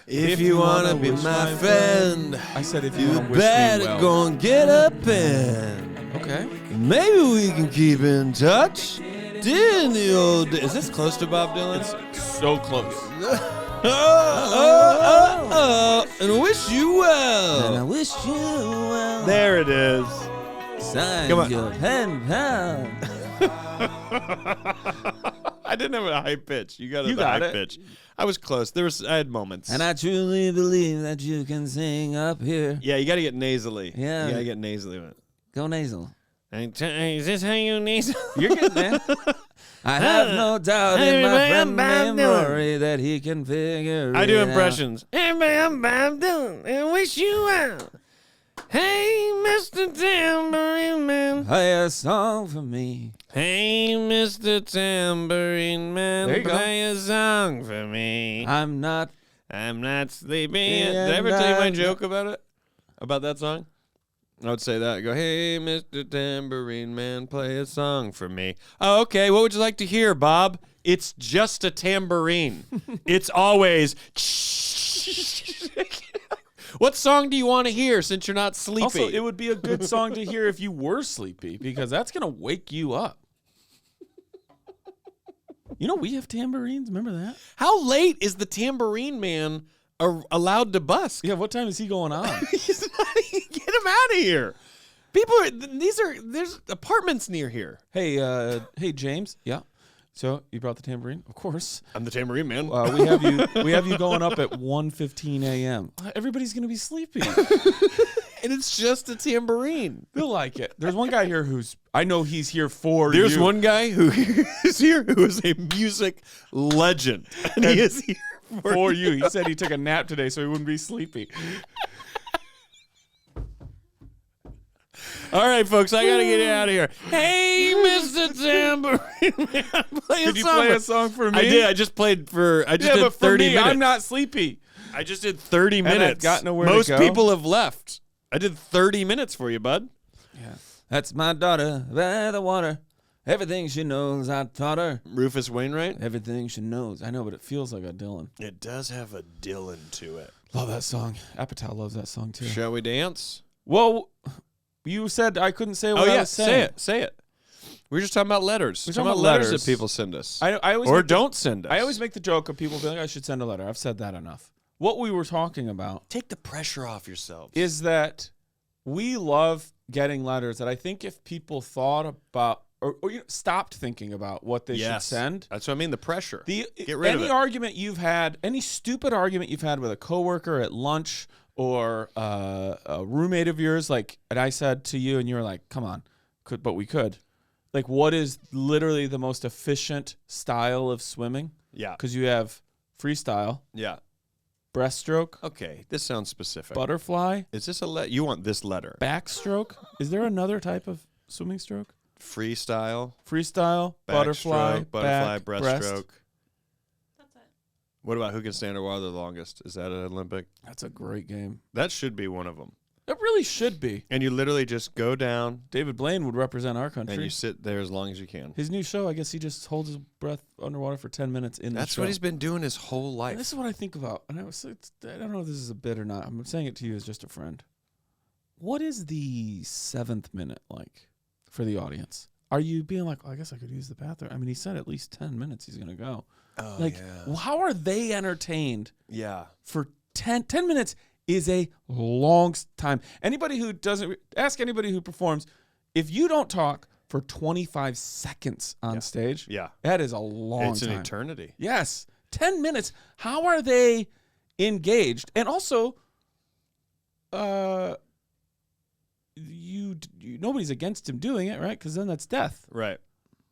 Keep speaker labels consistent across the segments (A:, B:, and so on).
A: If you wanna be my friend,
B: I said if you
A: you
B: wanna wish me
A: better
B: well.
A: go and get a pen.
B: Okay.
A: Maybe we can keep in touch. In the old days. Is this close to Bob Dylan?
B: It's so close.
A: And wish you well.
C: And I wish you well.
A: There it is.
C: Sign
A: Come on.
C: your pen pal.
A: I didn't have a high pitch. You got
B: You
A: a
B: got
A: high
B: it.
A: pitch. I was close. I had moments.
C: And I truly believe that you can sing up here.
A: Yeah, you got to get nasally.
C: Yeah.
A: You got to get nasally with it.
C: Go nasal.
A: Is this how you nasal?
C: You're getting there. I have no doubt in my friend named Rory that he can figure
A: I do
C: it
A: impressions. I'm Bob Dylan and wish you well. Hey, Mr. Tambourine Man.
C: out. Play a song for me.
A: Hey, Mr. Tambourine Man.
C: There you go.
A: Play a song for me.
C: I'm not.
A: I'm not sleepy.
C: And
A: Did I ever tell you my
C: I'm
A: joke about it? About that song? I would say that. I go, hey, Mr. Tambourine Man, play a song for me. Oh, okay. What would you like to hear, Bob? It's just a tambourine. It's always. What song do you want to hear since you're not sleepy?
B: Also, it would be a good song to hear if you were sleepy because that's gonna wake you up. You know, we have tambourines. Remember that?
A: How late is the Tambourine Man allowed to busk?
B: Yeah. What time is he going on?
A: Get him out of here. There's apartments near here.
B: Hey, James. Yeah. So you brought the tambourine, of course.
A: I'm the Tambourine Man.
B: We have you going up at 1:15 a.m. Everybody's gonna be sleepy.
A: And it's just a tambourine.
B: They'll like it. There's one guy here I know he's here for
A: There's
B: you.
A: one guy who is here who is a music legend. And he is here
B: for you. He said he took a nap today so he wouldn't be sleepy.
A: All right, folks, I got to get out of here. Hey, Mr. Tambourine Man, play
B: Could you play a song for me?
A: I did. I just did
B: but
A: 30
B: for me,
A: minutes.
B: I'm not sleepy.
A: I just did 30
B: I've
A: minutes.
B: got nowhere to
A: Most
B: go.
A: people have left. I did 30 minutes for you, bud.
B: Yeah.
C: That's my daughter by the water. Everything she knows, I taught her.
A: Rufus Wainwright.
C: Everything she knows.
B: I know, but it feels like a Dylan.
A: It does have a Dylan to it.
B: Love that song. Apatow loves that song too.
A: Shall we dance?
B: Well, you said I couldn't say what I was saying.
A: Say it. We're just talking about letters.
B: We're
A: talking
B: talking
A: about
B: about
A: letters
B: letters.
A: that people send us.
B: I always
A: or
B: make
A: don't send us.
B: I always make the joke of people being like, I should send a letter. I've said that enough. What we were talking about
A: take the pressure off yourselves.
B: is that we love getting letters that I think if people thought about or stopped thinking about what they should send.
A: That's what I mean, the pressure.
B: Get
A: rid of it.
B: Any argument you've had, any stupid argument you've had with a coworker at lunch or a roommate of yours, and I said to you and you were like, come on, but we could. Like, what is literally the most efficient style of swimming?
A: Yeah.
B: Because you have freestyle,
A: Yeah.
B: breaststroke,
A: Okay, this sounds specific.
B: butterfly,
A: Is this you want this letter?
B: backstroke. Is there another type of swimming stroke?
A: Freestyle,
B: Freestyle, butterfly,
A: butterfly,
B: back,
A: breaststroke.
B: breast.
D: That's it.
A: What about who can stay underwater the longest? Is that an Olympic?
B: That's a great game.
A: That should be one of them.
B: It really should be.
A: And you literally just go down
B: David Blaine would represent our country.
A: and you sit there as long as you can.
B: His new show, I guess he just holds his breath underwater for 10 minutes in the show.
A: That's what he's been doing his whole
B: And
A: life.
B: this is what I think about. And I don't know if this is a bit or not. I'm saying it to you as just a friend. What is the 7th minute like for the audience? Are you being like, I guess I could use the bathroom? I mean, he said at least 10 minutes he's going to go.
A: Oh,
B: Well, how are they entertained
A: yeah.
B: for 10 minutes is a long time. Anybody who doesn't, ask anybody who performs, if you don't talk for 25 seconds on stage,
A: Yeah.
B: that is a long
A: It's
B: time.
A: an eternity.
B: Yes. 10 minutes. How are they engaged? And also, nobody's against him doing it, right? Because then that's death.
A: Right.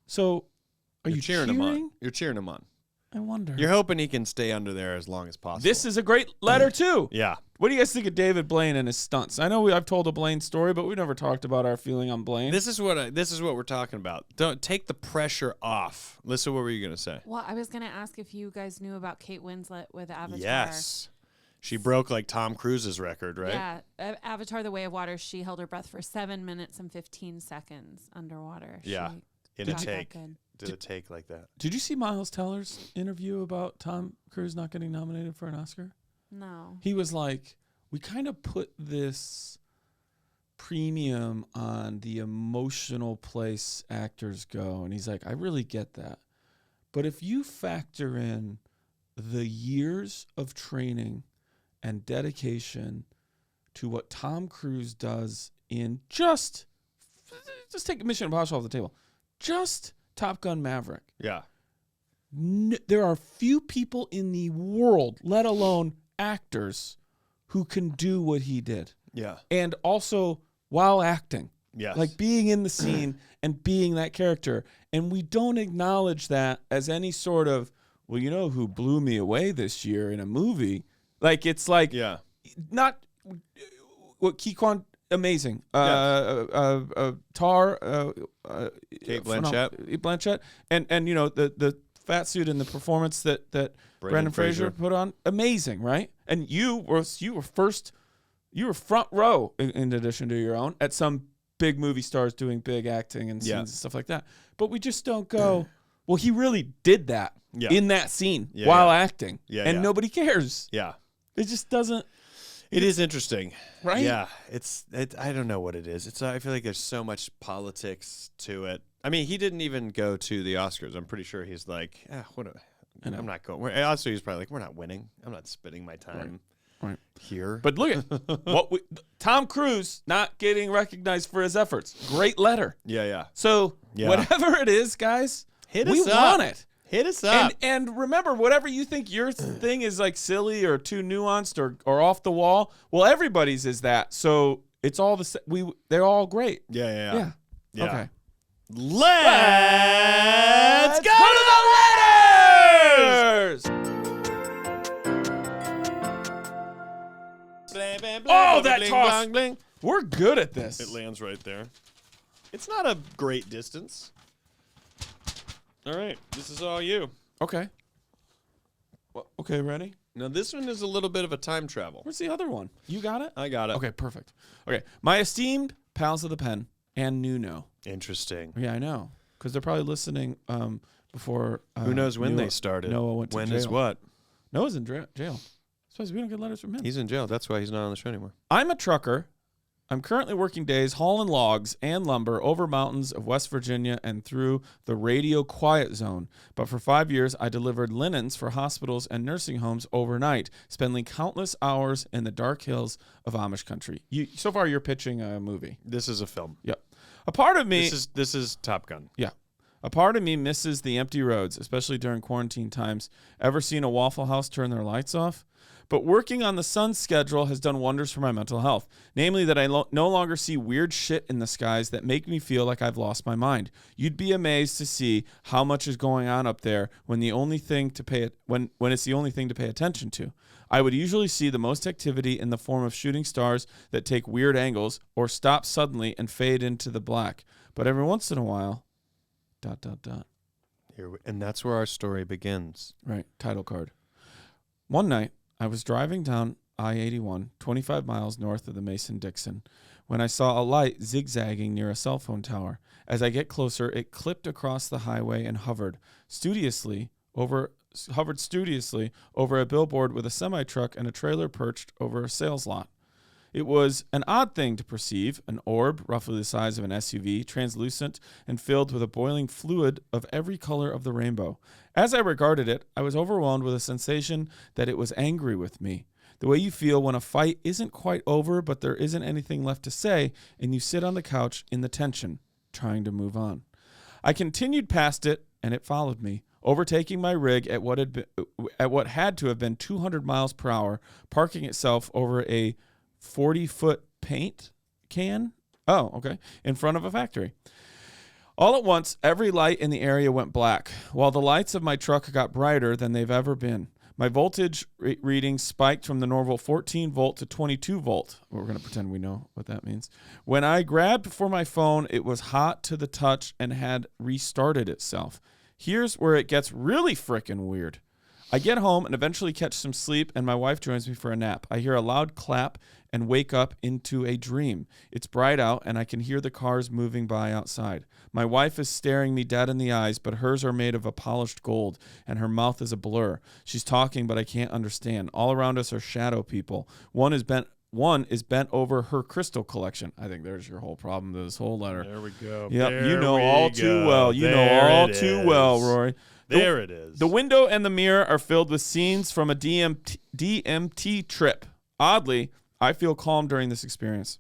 B: So are you
A: cheering him on? You're cheering him on.
B: I wonder.
A: You're hoping he can stay under there as long as possible.
B: This is a great letter, too.
A: Yeah.
B: What do you guys think of David Blaine and his stunts? I know I've told a Blaine story, but we never talked about our feeling on Blaine.
A: This is what we're talking about. Don't take the pressure off. Listen, what were you gonna say?
D: Well, I was going to ask if you guys knew about Kate Winslet with Avatar.
A: Yes. She broke like Tom Cruise's record, right?
D: Yeah. Avatar: The Way of Water, she held her breath for 7 minutes and 15 seconds underwater.
A: Yeah.
D: She
A: In a
D: got that
A: take.
D: good.
A: Did a take like that.
B: Did you see Miles Teller's interview about Tom Cruise not getting nominated for an Oscar?
D: No.
B: He was like, we kind of put this premium on the emotional place actors go. And he's like, I really get that. But if you factor in the years of training and dedication to what Tom Cruise does in just take Mission Impossible off the table, just Top Gun Maverick.
A: Yeah.
B: There are few people in the world, let alone actors, who can do what he did.
A: Yeah.
B: And also while acting.
A: Yes.
B: Like being in the scene and being that character. And we don't acknowledge that as any sort of, well, you know who blew me away this year in a movie? Like, it's like,
A: yeah.
B: not what Keyquan, amazing. Tar,
A: Kate Blanchett.
B: Blanchett. And you know, the fat suit and the performance that Brendan Fraser put on, amazing, right? And you were front row in addition to your own at some big movie stars doing big acting and scenes and stuff like that. But we just don't go, well, he really did that in that scene while acting. And nobody cares.
A: Yeah.
B: It just doesn't.
A: It is interesting.
B: Right?
A: Yeah. I don't know what it is. I feel like there's so much politics to it. I mean, he didn't even go to the Oscars. I'm pretty sure he's like, I'm not going. Also, he's probably like, we're not winning. I'm not spending my time here.
B: But look at Tom Cruise not getting recognized for his efforts. Great letter.
A: Yeah.
B: So whatever it is, guys, we want it.
A: Hit us up.
B: And remember, whatever you think your thing is like silly or too nuanced or off the wall, well, everybody's is that. So it's all they're all great.
A: Yeah.
B: Okay.
A: Let's go to the letters.
B: Oh, that toss. We're good at this.
A: It lands right there. It's not a great distance. All right, this is all you.
B: Okay. Well, okay, ready?
A: Now, this one is a little bit of a time travel.
B: Where's the other one? You got it?
A: I got it.
B: Okay, perfect. Okay, my esteemed pals of the pen and Nuno.
A: Interesting.
B: Yeah, I know, because they're probably listening before.
A: Who knows when they started?
B: Noah went to jail.
A: When is what?
B: Noah's in jail. Suppose we don't get letters from him.
A: He's in jail. That's why he's not on the show anymore.
B: I'm a trucker. I'm currently working days hauling logs and lumber over mountains of West Virginia and through the radio quiet zone. But for 5 years, I delivered linens for hospitals and nursing homes overnight, spending countless hours in the dark hills of Amish country. So far, you're pitching a movie.
A: This is a film.
B: Yep. A part of me...
A: This is Top Gun.
B: Yeah. A part of me misses the empty roads, especially during quarantine times. Ever seen a Waffle House turn their lights off? But working on the sun's schedule has done wonders for my mental health. Namely that I no longer see weird shit in the skies that make me feel like I've lost my mind. You'd be amazed to see how much is going on up there when it's the only thing to pay attention to. I would usually see the most activity in the form of shooting stars that take weird angles or stop suddenly and fade into the black. But every once in a while, ...
A: And that's where our story begins.
B: Right, title card. One night, I was driving down I-81, 25 miles north of the Mason-Dixon, when I saw a light zigzagging near a cell phone tower. As I get closer, it clipped across the highway and hovered studiously over a billboard with a semi-truck and a trailer perched over a sales lot. It was an odd thing to perceive, an orb roughly the size of an SUV, translucent and filled with a boiling fluid of every color of the rainbow. As I regarded it, I was overwhelmed with a sensation that it was angry with me. The way you feel when a fight isn't quite over, but there isn't anything left to say, and you sit on the couch in the tension, trying to move on. I continued past it, and it followed me, overtaking my rig at what had to have been 200 miles per hour, parking itself over a 40-foot paint can? Oh, okay. In front of a factory. All at once, every light in the area went black, while the lights of my truck got brighter than they've ever been. My voltage reading spiked from the normal 14 volt to 22 volt. We're going to pretend we know what that means. When I grabbed for my phone, it was hot to the touch and had restarted itself. Here's where it gets really frickin' weird. I get home and eventually catch some sleep, and my wife joins me for a nap. I hear a loud clap and wake up into a dream. It's bright out, and I can hear the cars moving by outside. My wife is staring me dead in the eyes, but hers are made of a polished gold, and her mouth is a blur. She's talking, but I can't understand. All around us are shadow people. One is bent over her crystal collection. I think there's your whole problem to this whole letter.
A: There we go.
B: Yep, you know all too well. You know all too well, Rory.
A: There it is.
B: The window and the mirror are filled with scenes from a DMT trip. Oddly, I feel calm during this experience.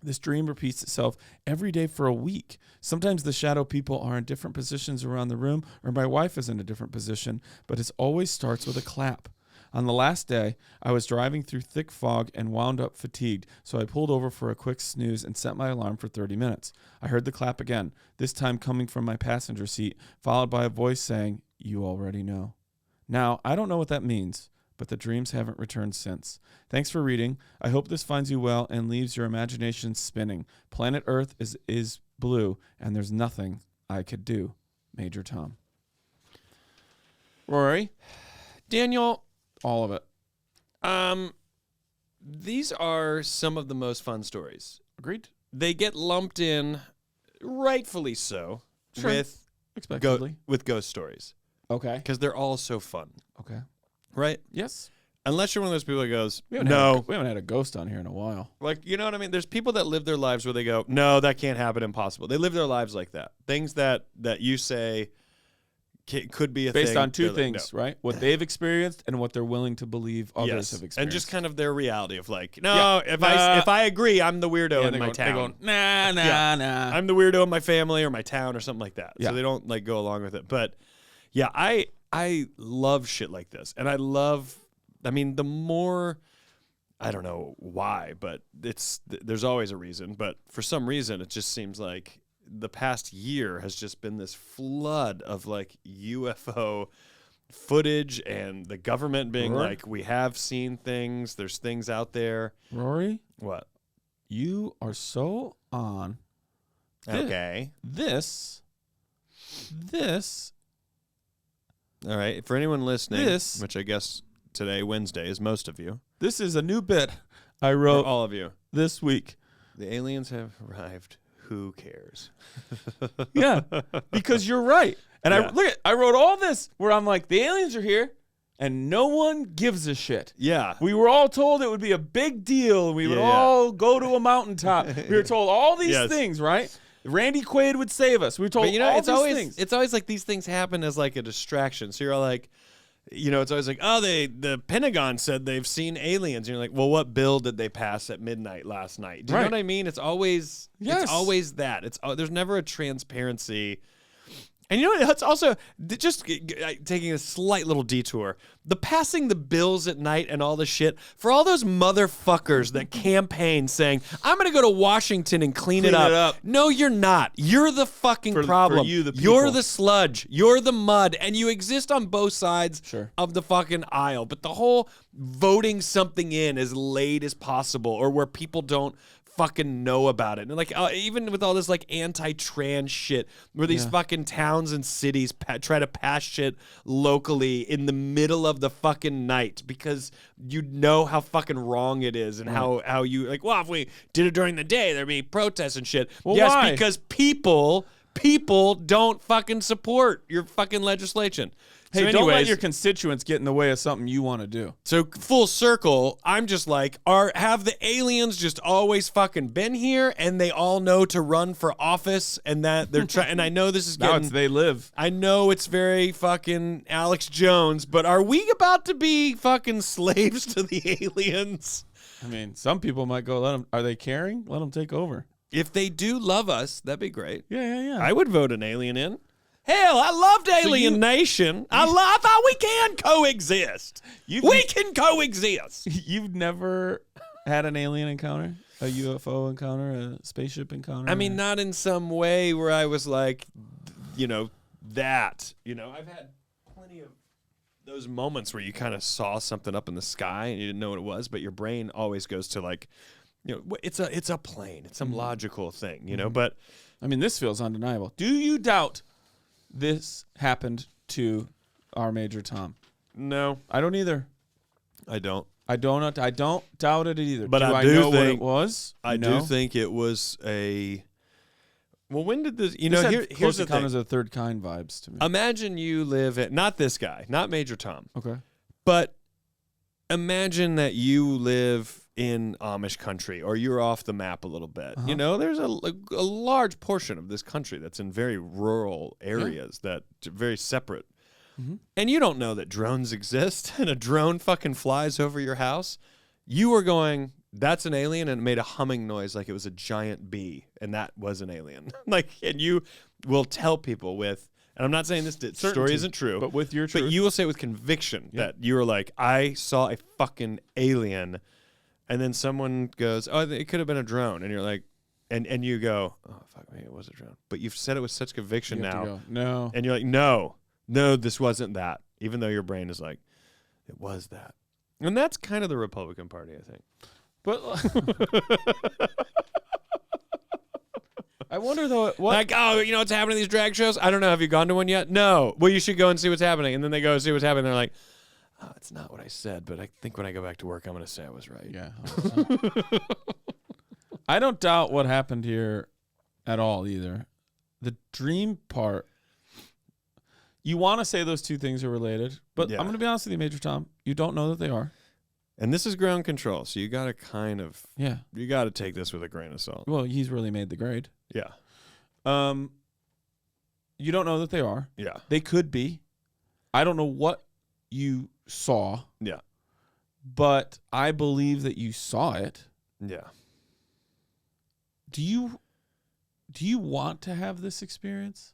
B: This dream repeats itself every day for a week. Sometimes the shadow people are in different positions around the room, or my wife is in a different position, but it always starts with a clap. On the last day, I was driving through thick fog and wound up fatigued, so I pulled over for a quick snooze and set my alarm for 30 minutes. I heard the clap again, this time coming from my passenger seat, followed by a voice saying, "You already know." Now, I don't know what that means, but the dreams haven't returned since. Thanks for reading. I hope this finds you well and leaves your imagination spinning. Planet Earth is blue, and there's nothing I could do. Major Tom. Rory?
A: Daniel,
B: All of it.
A: these are some of the most fun stories.
B: Agreed?
A: They get lumped in, rightfully so,
B: Sure.
A: with
B: Expectedly.
A: ghost stories
B: Okay.
A: because they're all so fun,
B: Okay.
A: right?
B: Yes.
A: Unless you're one of those people that goes,
B: We haven't had a ghost on here in a while.
A: like, you know what I mean? There's people that live their lives where they go, no, that can't happen, impossible. They live their lives like that. Things that you say could be a thing.
B: Based on two
A: they're like,
B: things,
A: no.
B: right? What they've experienced and what they're willing to believe others
A: Yes,
B: have experienced.
A: and just kind of their reality of like, no,
B: Yeah.
A: if I agree, I'm the weirdo in my
B: They
A: town.
B: go, nah, nah,
A: Yeah.
B: nah.
A: I'm the weirdo in my family or my town or something like that.
B: Yeah.
A: So they don't like go along with it. But yeah, I love shit like this. And I mean, the more, I don't know why, but there's always a reason. But for some reason, it just seems like the past year has just been this flood of like UFO footage and the government being
B: Rory?
A: like, we have seen things. There's things out there.
B: Rory,
A: What?
B: you are so on.
A: Okay.
B: This.
A: All right. For anyone listening,
B: This-
A: which I guess today, Wednesday, is most of you,
B: This is a new bit I
A: or
B: wrote
A: all of you.
B: this week.
A: The aliens have arrived. Who cares?
B: Yeah, because you're right. And
A: Yeah.
B: I wrote all this where I'm like, the aliens are here, and no one gives a shit.
A: Yeah.
B: We were all told it would be a big deal. We would
A: Yeah.
B: all go to a mountaintop. We were told all these
A: Yes.
B: things, right? Randy Quaid would save us. We were told
A: But you know,
B: all
A: it's
B: these
A: always
B: things.
A: it's always like these things happen as like a distraction. So you're like, you know, it's always like, oh, the Pentagon said they've seen aliens. And you're like, well, what bill did they pass at midnight last night? Do you
B: Right.
A: know what I mean? It's always
B: Yes.
A: that. There's never a transparency. And you know what? It's also just taking a slight little detour. The passing the bills at night and all the shit for all those motherfuckers that campaign saying, I'm going to go to Washington and clean it up. No, you're not. You're the fucking
B: For
A: problem.
B: you, the
A: You're
B: people.
A: the sludge. You're the mud. And you exist on both sides
B: Sure.
A: of the fucking aisle. But the whole voting something in as late as possible or where people don't fucking know about it. And like even with all this like anti-trans shit where these fucking towns and cities try to pass shit locally in the middle of the fucking night because you know how fucking wrong it is and how you like, well, if we did it during the day there'd be protests and shit.
B: Well,
A: yes,
B: why?
A: because people don't fucking support your fucking legislation.
B: Hey,
A: So
B: don't let
A: anyways,
B: your constituents get in the way of something you want to do.
A: so full circle, I'm just like, have the aliens just always fucking been here and they all know to run for office and that they're trying, and I know this is
B: Now
A: getting,
B: it's they live.
A: I know it's very fucking Alex Jones, but are we about to be fucking slaves to the aliens?
B: I mean, some people might go, are they caring? Let them take over.
A: If they do love us, that'd be great.
B: Yeah.
A: I would vote an alien in. Hell, I loved Alien Nation. I thought we can coexist. We can coexist.
B: You've never had an alien encounter? A UFO encounter? A spaceship encounter?
A: I mean, not in some way where I was like, you know, that. You know, I've had plenty of those moments where you kind of saw something up in the sky and you didn't know what it was, but your brain always goes to like, you know, it's a plane. It's some logical thing, you know, but
B: I mean, this feels undeniable. Do you doubt this happened to our Major Tom?
A: No,
B: I don't either.
A: I don't.
B: I don't doubt it either.
A: But I
B: I
A: do
B: know what
A: think-
B: it was?
A: I
B: No.
A: do think it was a. Well, when did this?
B: This had
A: Here's
B: Close
A: the
B: Encounters
A: thing.
B: of the Third Kind vibes to me.
A: Imagine you live at not this guy, not Major Tom,
B: Okay.
A: but imagine that you live in Amish country or you're off the map a little bit.
B: Uh-huh.
A: You know, there's a large portion of this country that's in very rural areas that are very separate.
B: Mhm.
A: And you don't know that drones exist and a drone fucking flies over your house. You were going, that's an alien, and it made a humming noise like it was a giant bee, and that was an alien. And you will tell people with, and I'm not saying this story
B: Certainty,
A: isn't true,
B: but with your truth.
A: but you will say with conviction
B: Yeah.
A: that you were like, I saw a fucking alien, and then someone goes, oh, it could have been a drone, and you're like, and you go, oh fuck me, it was a drone. But you've said it with such conviction
B: You have to
A: now,
B: go, no.
A: and you're like, no, this wasn't that, even though your brain is like, it was that. And that's kind of the Republican Party, I think.
B: But I wonder though what
A: Like, oh, you know what's happening at these drag shows? I don't know. Have you gone to one yet? No. Well, you should go and see what's happening. And then they go see what's happening. They're like, oh, it's not what I said, but I think when I go back to work, I'm going to say I was right.
B: Yeah. I don't doubt what happened here at all either. The dream part, you want to say those two things are related, but
A: Yeah.
B: I'm going to be honest with you, Major Tom. You don't know that they are.
A: And this is ground control, so you got to
B: Yeah.
A: you got to take this with a grain of salt.
B: Well, he's really made the grade.
A: Yeah.
B: You don't know that they are.
A: Yeah.
B: They could be. I don't know what you saw,
A: Yeah.
B: but I believe that you saw it.
A: Yeah.
B: Do you want to have this experience?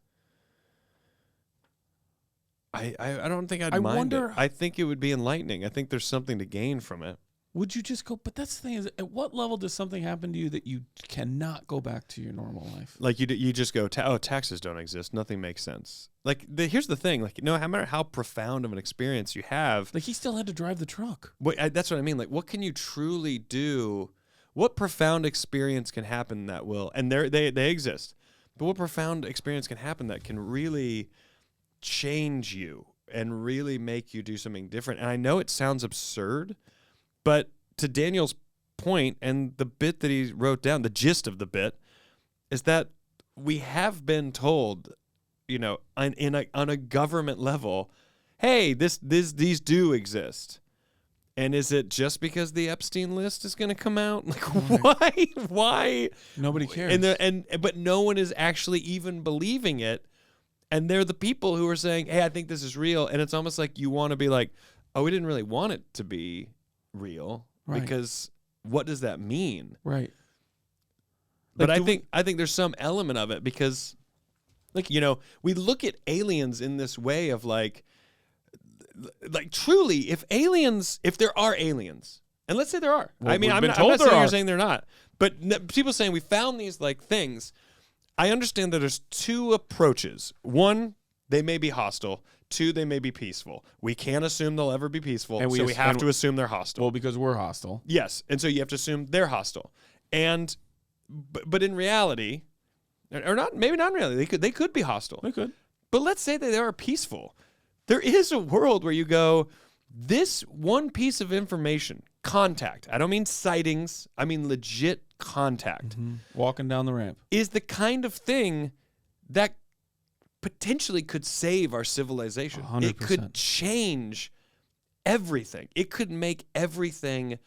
A: I don't think I'd
B: I
A: mind
B: wonder-
A: it. I think it would be enlightening. I think there's something to gain from it.
B: Would you just go? But that's the thing is, at what level does something happen to you that you cannot go back to your normal life?
A: Like you just go, taxes don't exist. Nothing makes sense. Like here's the thing. Like no matter how profound of an experience you have,
B: Like he still had to drive the truck.
A: that's what I mean. Like what can you truly do? What profound experience can happen that will, and they exist, but what profound experience can happen that can really change you and really make you do something different? And I know it sounds absurd, but to Daniel's point and the bit that he wrote down, the gist of the bit is that we have been told, you know, on a government level, hey, these do exist. And is it just because the Epstein list is going to come out? Like why?
B: Nobody cares.
A: But no one is actually even believing it. And they're the people who are saying, hey, I think this is real. And it's almost like you want to be like, oh, we didn't really want it to be real.
B: Right.
A: Because what does that mean?
B: Right.
A: But
B: Like,
A: I think there's some element of it because, like, you know, we look at aliens in this way of like truly, if there are aliens, and let's say there are.
B: Well,
A: I mean,
B: we've
A: I'm
B: been
A: not
B: told there
A: saying
B: are.
A: you're saying they're not. But people saying we found these like things. I understand that there's two approaches. One, they may be hostile. Two, they may be peaceful. We can't assume they'll ever be peaceful,
B: And
A: so we have
B: and-
A: to assume they're hostile.
B: Well, because we're hostile.
A: Yes, and so you have to assume they're hostile, but in reality, or not, maybe not in reality, they could be hostile.
B: We could.
A: But let's say that they are peaceful. There is a world where you go, this one piece of information, contact. I don't mean sightings. I mean legit contact.
B: Walking down the ramp.
A: Is the kind of thing that potentially could save our civilization.
B: 100%.
A: It could change everything. It could make everything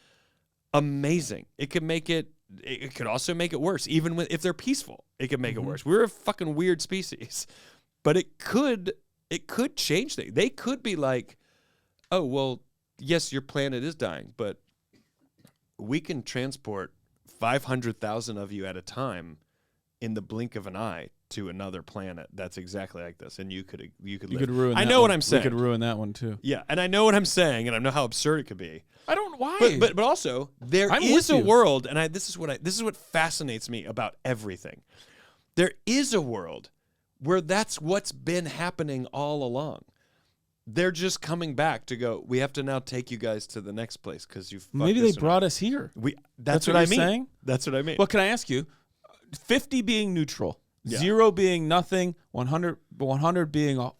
A: amazing. It could make it. It could also make it worse. Even if they're peaceful, it could make it worse. We're a fucking weird species, but it could change things. They could be like, oh well, yes, your planet is dying, but we can transport 500,000 of you at a time in the blink of an eye to another planet that's exactly like this, and you could live.
B: ruin.
A: I
B: that
A: know
B: one.
A: what I'm saying.
B: We could ruin that one too.
A: Yeah, and I know what I'm saying, and I know how absurd it could be.
B: I don't. Why?
A: But also there
B: I'm
A: is
B: with
A: a
B: you.
A: world, and this is what fascinates me about everything. There is a world where that's what's been happening all along. They're just coming back to go, we have to now take you guys to the next place because you fucked
B: maybe they
A: this one up."
B: brought us here.
A: That's
B: what
A: what I
B: you're
A: mean.
B: saying?
A: That's what I mean.
B: Well, can I ask you? 50 being neutral,
A: Yeah.
B: 0 being nothing, 100 being a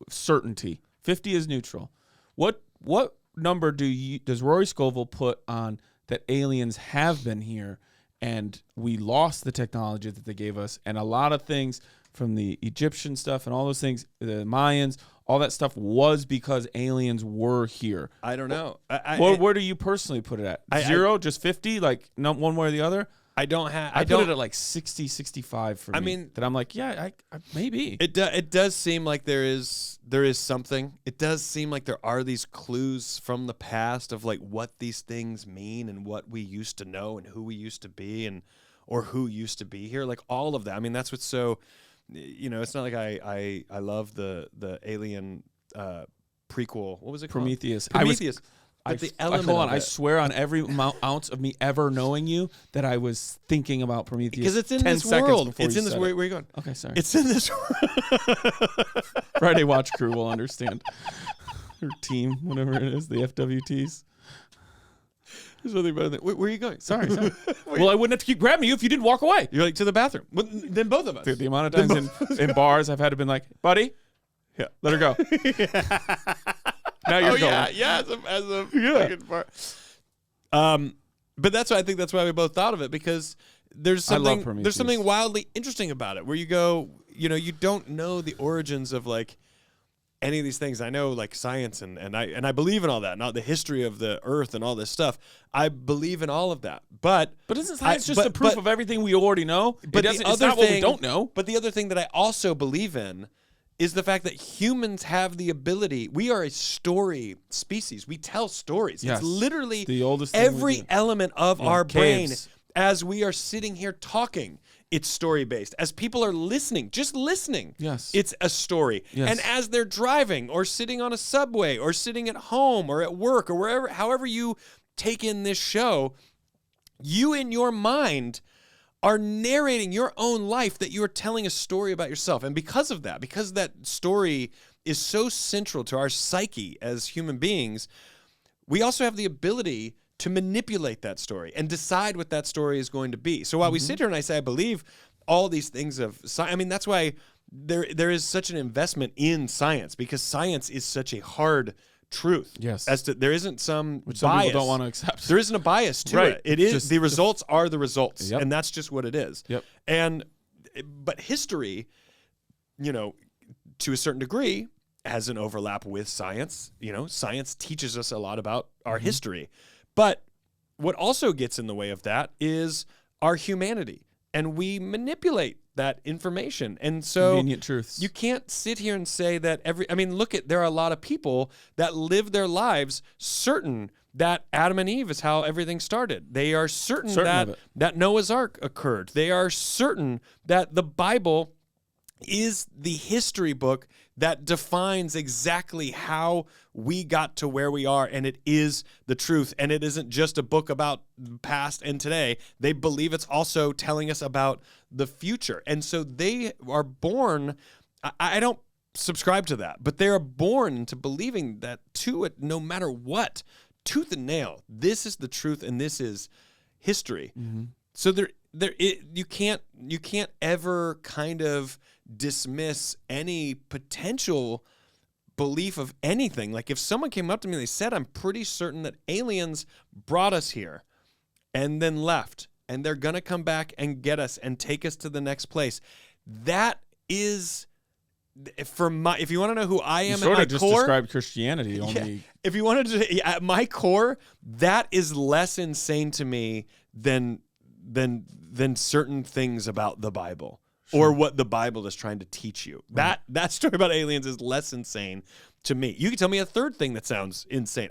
B: certainty. 50 is neutral. What what number does Rory Scovel put on that aliens have been here and we lost the technology that they gave us, and a lot of things from the Egyptian stuff and all those things, the Mayans, all that stuff was because aliens were here.
A: I don't know.
B: Where do you personally put it at? 0, just 50, like no one way or the other?
A: I don't have.
B: I put it at like 60, 65 for me.
A: I mean,
B: that I'm like, yeah, I maybe.
A: It does seem like there is something. It does seem like there are these clues from the past of like what these things mean and what we used to know and who we used to be and or who used to be here. Like all of that. I mean, that's what's so. It's not like I love the Alien prequel. What was it called?
B: Prometheus.
A: Prometheus. But the element
B: hold on,
A: of it,
B: I swear on every ounce of me ever knowing you that I was thinking about Prometheus.
A: because it's in
B: 10
A: this
B: seconds
A: world.
B: before
A: It's
B: you
A: in this.
B: said
A: Where
B: it.
A: are you going?
B: Okay, sorry.
A: It's in this.
B: Friday Watch Crew will understand. Or team, whatever it is, the FWTs.
A: There's nothing better than. Where are you going?
B: Sorry. Well, I wouldn't have to keep grabbing you if you didn't walk away.
A: You're like to the bathroom. Well, then both of us.
B: The amount of times in bars I've had to been like, buddy,
A: Yeah.
B: let her go. Now you're going.
A: Yeah, as a fucking part. But that's why I think that's why we both thought of it, because there's
B: I love
A: something
B: Prometheus.
A: wildly interesting about it where you go, you don't know the origins of like any of these things. I know like science and I believe in all that, not the history of the earth and all this stuff. I believe in all of that. But
B: isn't science just the proof of everything we already know?
A: But
B: it's not what we don't know.
A: But the other thing that I also believe in is the fact that humans have the ability. We are a story species. We tell stories.
B: Yes.
A: It's literally
B: The oldest thing we
A: every
B: do.
A: element of
B: Yeah,
A: our brain
B: caves.
A: as we are sitting here talking. It's story based. As people are listening, just listening,
B: Yes.
A: it's a story.
B: Yes.
A: And as they're driving or sitting on a subway or sitting at home or at work or wherever, however you take in this show, you in your mind are narrating your own life, that you are telling a story about yourself. And because of that, because that story is so central to our psyche as human beings, we also have the ability to manipulate that story and decide what that story is going to be. So while we sit here and I say I believe all these things of science, I mean, that's why there is such an investment in science, because science is such a hard truth.
B: Yes.
A: As to there isn't some
B: Which
A: bias.
B: some people don't want to accept.
A: There isn't a bias to
B: Right.
A: it. It is
B: Just
A: the results are the results,
B: Yep.
A: and that's just what it is.
B: Yep.
A: But history, to a certain degree, has an overlap with science. Science teaches us a lot about our history, but what also gets in the way of that is our humanity, and we manipulate that information. And so
B: Convenient truths.
A: you can't sit here and say that there are a lot of people that live their lives certain that Adam and Eve is how everything started. They are certain
B: of it.
A: that Noah's Ark occurred. They are certain that the Bible is the history book that defines exactly how we got to where we are, and it is the truth. And it isn't just a book about the past and today. They believe it's also telling us about the future. And so they are born, I don't subscribe to that, but they are born into believing that to it, no matter what, tooth and nail, this is the truth and this is history.
B: Mm-hmm.
A: So you can't ever kind of dismiss any potential belief of anything. Like if someone came up to me and they said, I'm pretty certain that aliens brought us here and then left, and they're going to come back and get us and take us to the next place. That is, if you want to know who I am
B: You
A: at my
B: just
A: core,
B: described Christianity only.
A: yeah, if you wanted to, at my core, that is less insane to me than certain things about the Bible. Or what the Bible is trying to teach you. Right. That story about aliens is less insane to me. You can tell me a third thing that sounds insane.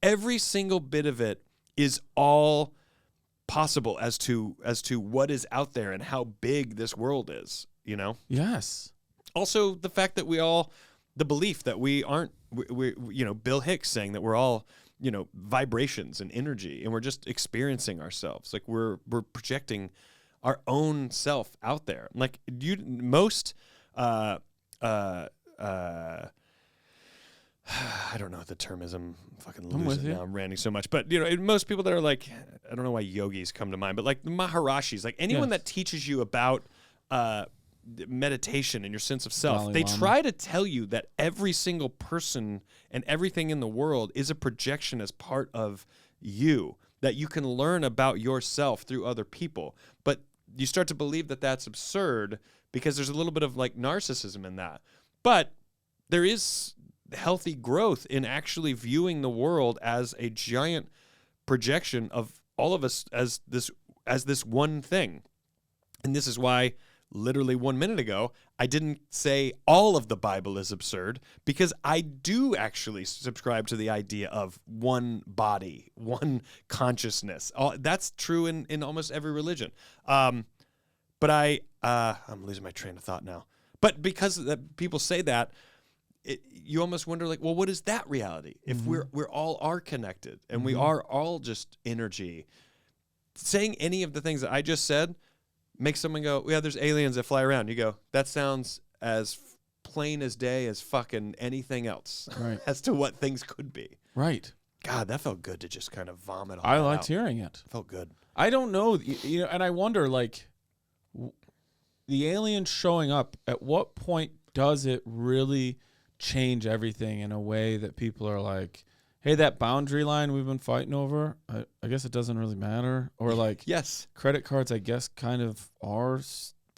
A: Every single bit of it is all possible as to what is out there and how big this world is.
B: Yes.
A: Also, the fact that the belief that we aren't, Bill Hicks saying that we're all, vibrations and energy, and we're just experiencing ourselves. Like we're projecting our own self out there. Like I don't know what the term is. I'm fucking losing now. I'm ranting so much. But most people that are like, I don't know why yogis come to mind, but like the Maharashis, like anyone that teaches you about meditation and your sense of self.
B: Dalai
A: They
B: Lama.
A: try to tell you that every single person and everything in the world is a projection as part of you, that you can learn about yourself through other people. But you start to believe that that's absurd because there's a little bit of like narcissism in that. But there is healthy growth in actually viewing the world as a giant projection of all of us as this one thing. And this is why literally 1 minute ago, I didn't say all of the Bible is absurd, because I do actually subscribe to the idea of one body, one consciousness. That's true in almost every religion. But I'm losing my train of thought now. But because people say that, you almost wonder, like, well, what is that reality? If we're all are connected and we are all just energy. Saying any of the things that I just said makes someone go, yeah, there's aliens that fly around. You go, that sounds as plain as day as fucking anything else,
B: Right.
A: as to what things could be.
B: Right.
A: God, that felt good to just kind of vomit all
B: I
A: that
B: liked
A: out.
B: hearing it.
A: Felt good.
B: I don't know, and I wonder, like, the aliens showing up, at what point does it really change everything in a way that people are like, hey, that boundary line we've been fighting over, I guess it doesn't really matter? Or like,
A: Yes.
B: credit cards, I guess, kind of are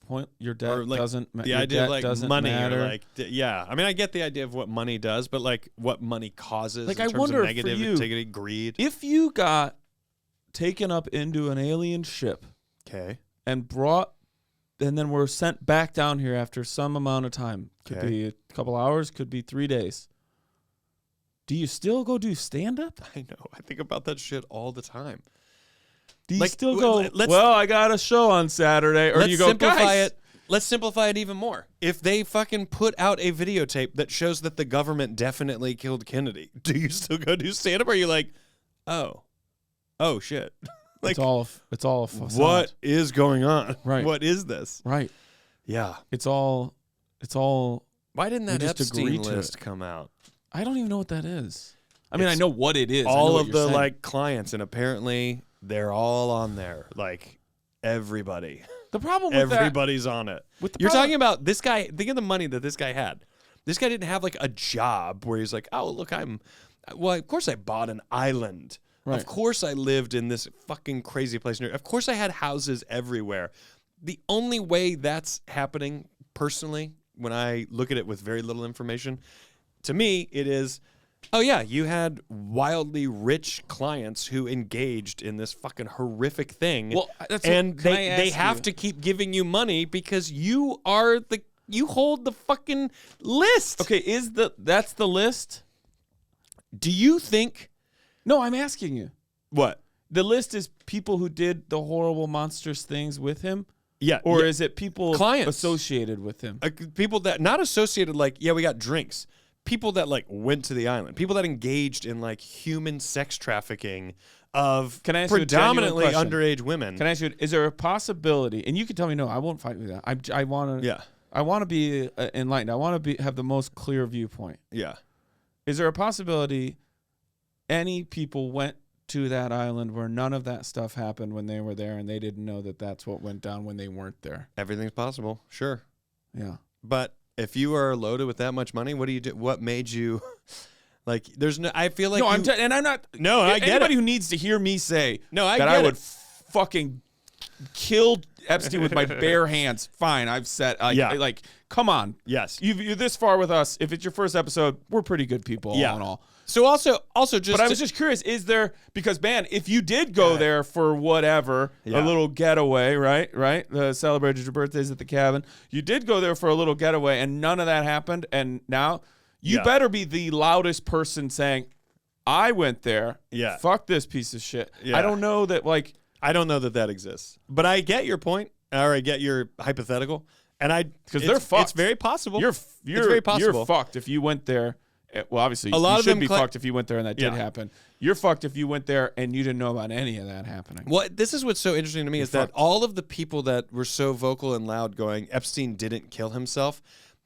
B: point. Your debt
A: Or, like,
B: doesn't
A: The
B: your
A: idea of
B: debt
A: like
B: doesn't
A: money,
B: matter.
A: or like, yeah. I mean, I get the idea of what money does, but like what money causes,
B: Like,
A: in
B: I
A: terms
B: wonder
A: of
B: if for
A: negativity,
B: you-
A: greed.
B: If you got taken up into an alien ship
A: Okay.
B: and then were sent back down here after some amount of time, could
A: Okay.
B: be a couple hours, could be 3 days. Do you still go do stand-up?
A: I know. I think about that shit all the time.
B: Do you
A: Like,
B: still go,
A: let's-
B: well, I got a show on Saturday? Or
A: Let's
B: do you go,
A: simplify
B: guys,
A: it. Let's simplify it even more. If they fucking put out a videotape that shows that the government definitely killed Kennedy, do you still go do stand-up? Or are you like, oh shit? Like,
B: it's all a facade.
A: what is going on?
B: Right.
A: What is this?
B: Right.
A: Yeah.
B: It's all,
A: Why didn't
B: We
A: that
B: just agree
A: Epstein
B: to
A: list come out?
B: I don't even know what that is. I mean,
A: It's
B: I know what it is. I know
A: All
B: what
A: of
B: you're
A: the
B: saying.
A: like clients, and apparently they're all on there. Like everybody.
B: The problem with
A: Everybody's on it.
B: With the
A: You're
B: problem-
A: talking about this guy. Think of the money that this guy had. This guy didn't have like a job where he's like, oh, look, well, of course I bought an island.
B: Right.
A: Of course I lived in this fucking crazy place. Of course I had houses everywhere. The only way that's happening personally, when I look at it with very little information, to me, it is, oh yeah, you had wildly rich clients who engaged in this fucking horrific thing.
B: Well, that's what-
A: and
B: can I
A: they
B: ask
A: have
B: you-
A: to keep giving you money because you hold the fucking list.
B: Okay, that's the list?
A: Do you think
B: No, I'm asking you.
A: what?
B: The list is people who did the horrible, monstrous things with him?
A: Yeah.
B: Or
A: yeah,
B: is it people
A: Clients.
B: associated with him?
A: people that not associated, like, yeah, we got drinks. People that like went to the island. People that engaged in like human sex trafficking of
B: Can I ask you a genuine
A: predominantly
B: question?
A: underage women.
B: Can I ask you, is there a possibility, and you can tell me no, I won't fight with that. I want to
A: Yeah.
B: I want to be enlightened. I want to have the most clear viewpoint.
A: Yeah.
B: Is there a possibility any people went to that island where none of that stuff happened when they were there and they didn't know that that's what went down when they weren't there?
A: Everything's possible. Sure.
B: Yeah.
A: But if you are loaded with that much money, what do you do? What made you like? There's no. I feel like
B: No,
A: you,
B: and I'm not.
A: No, I get
B: anybody
A: it.
B: who needs to hear me say
A: No, I
B: that
A: get
B: I would
A: it.
B: fucking kill Epstein with my bare hands. Fine, I've said.
A: Yeah.
B: Like, come on.
A: Yes.
B: You're this far with us. If it's your first episode, we're pretty good people.
A: Yeah.
B: All in all.
A: So also just.
B: But I was just curious, is there, because man, if you did go there for whatever,
A: Yeah.
B: a little getaway, right? Celebrated your birthdays at the cabin. You did go there for a little getaway and none of that happened. And now you
A: Yeah.
B: better be the loudest person saying, I went there.
A: Yeah.
B: Fuck this piece of shit.
A: Yeah.
B: I don't know that, like,
A: I don't know that exists, but I get your point, or I get your hypothetical, and
B: because they're fucked.
A: It's very possible.
B: You're
A: it's very possible.
B: You're fucked if you went there. Well, obviously,
A: A lot
B: you
A: of
B: should
A: them
B: be
A: cla-
B: fucked if you went there and that did
A: Yeah.
B: happen. You're fucked if you went there and you didn't know about any of that happening.
A: Well, this is what's so interesting to me is that
B: fucked.
A: all of the people that were so vocal and loud going, Epstein didn't kill himself.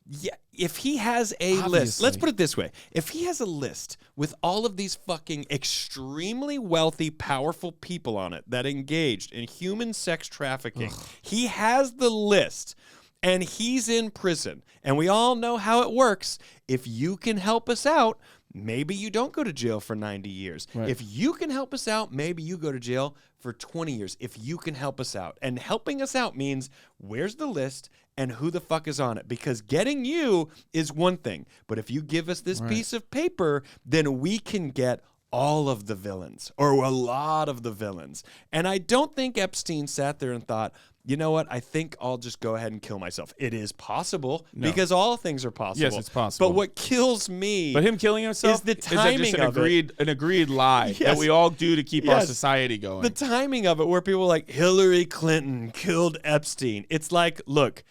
A: Yeah, if he has a list,
B: Obviously.
A: let's put it this way. If he has a list with all of these fucking extremely wealthy, powerful people on it that engaged in human sex trafficking, he has the list. and he's in prison. And we all know how it works. If you can help us out, maybe you don't go to jail for 90 years.
B: Right.
A: If you can help us out, maybe you go to jail for 20 years. If you can help us out. And helping us out means where's the list and who the fuck is on it? Because getting you is one thing. But if you give us this piece of paper, then we can get all of the villains or a lot of the villains. And I don't think Epstein sat there and thought, you know what? I think I'll just go ahead and kill myself. It is possible because all things are possible.
B: Yes, it's possible.
A: But what kills me
B: But him killing himself
A: is the timing
B: just
A: of
B: an agreed lie that
A: Yes.
B: we all do to keep our
A: Yes.
B: society going.
A: the timing of it where people are like Hillary Clinton killed Epstein. It's like, look,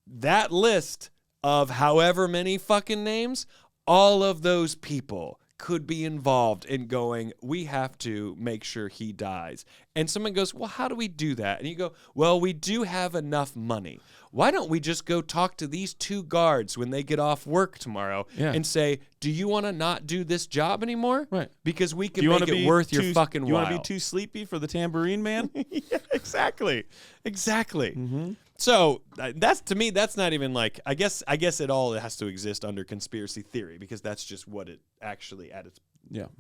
A: that list of however many fucking names, all of those people could be involved in going, we have to make sure he dies. And someone goes, well, how do we do that? And you go, well, we do have enough money. Why don't we just go talk to these 2 guards when they get off work tomorrow and say, do you want to not do this job anymore?
B: Right.
A: Because we can make it worth your fucking while.
B: You want to be too sleepy for the Tambourine Man?
A: Yeah, exactly. So that's, to me, that's not even like, I guess it all has to exist under conspiracy theory because that's just what it actually at its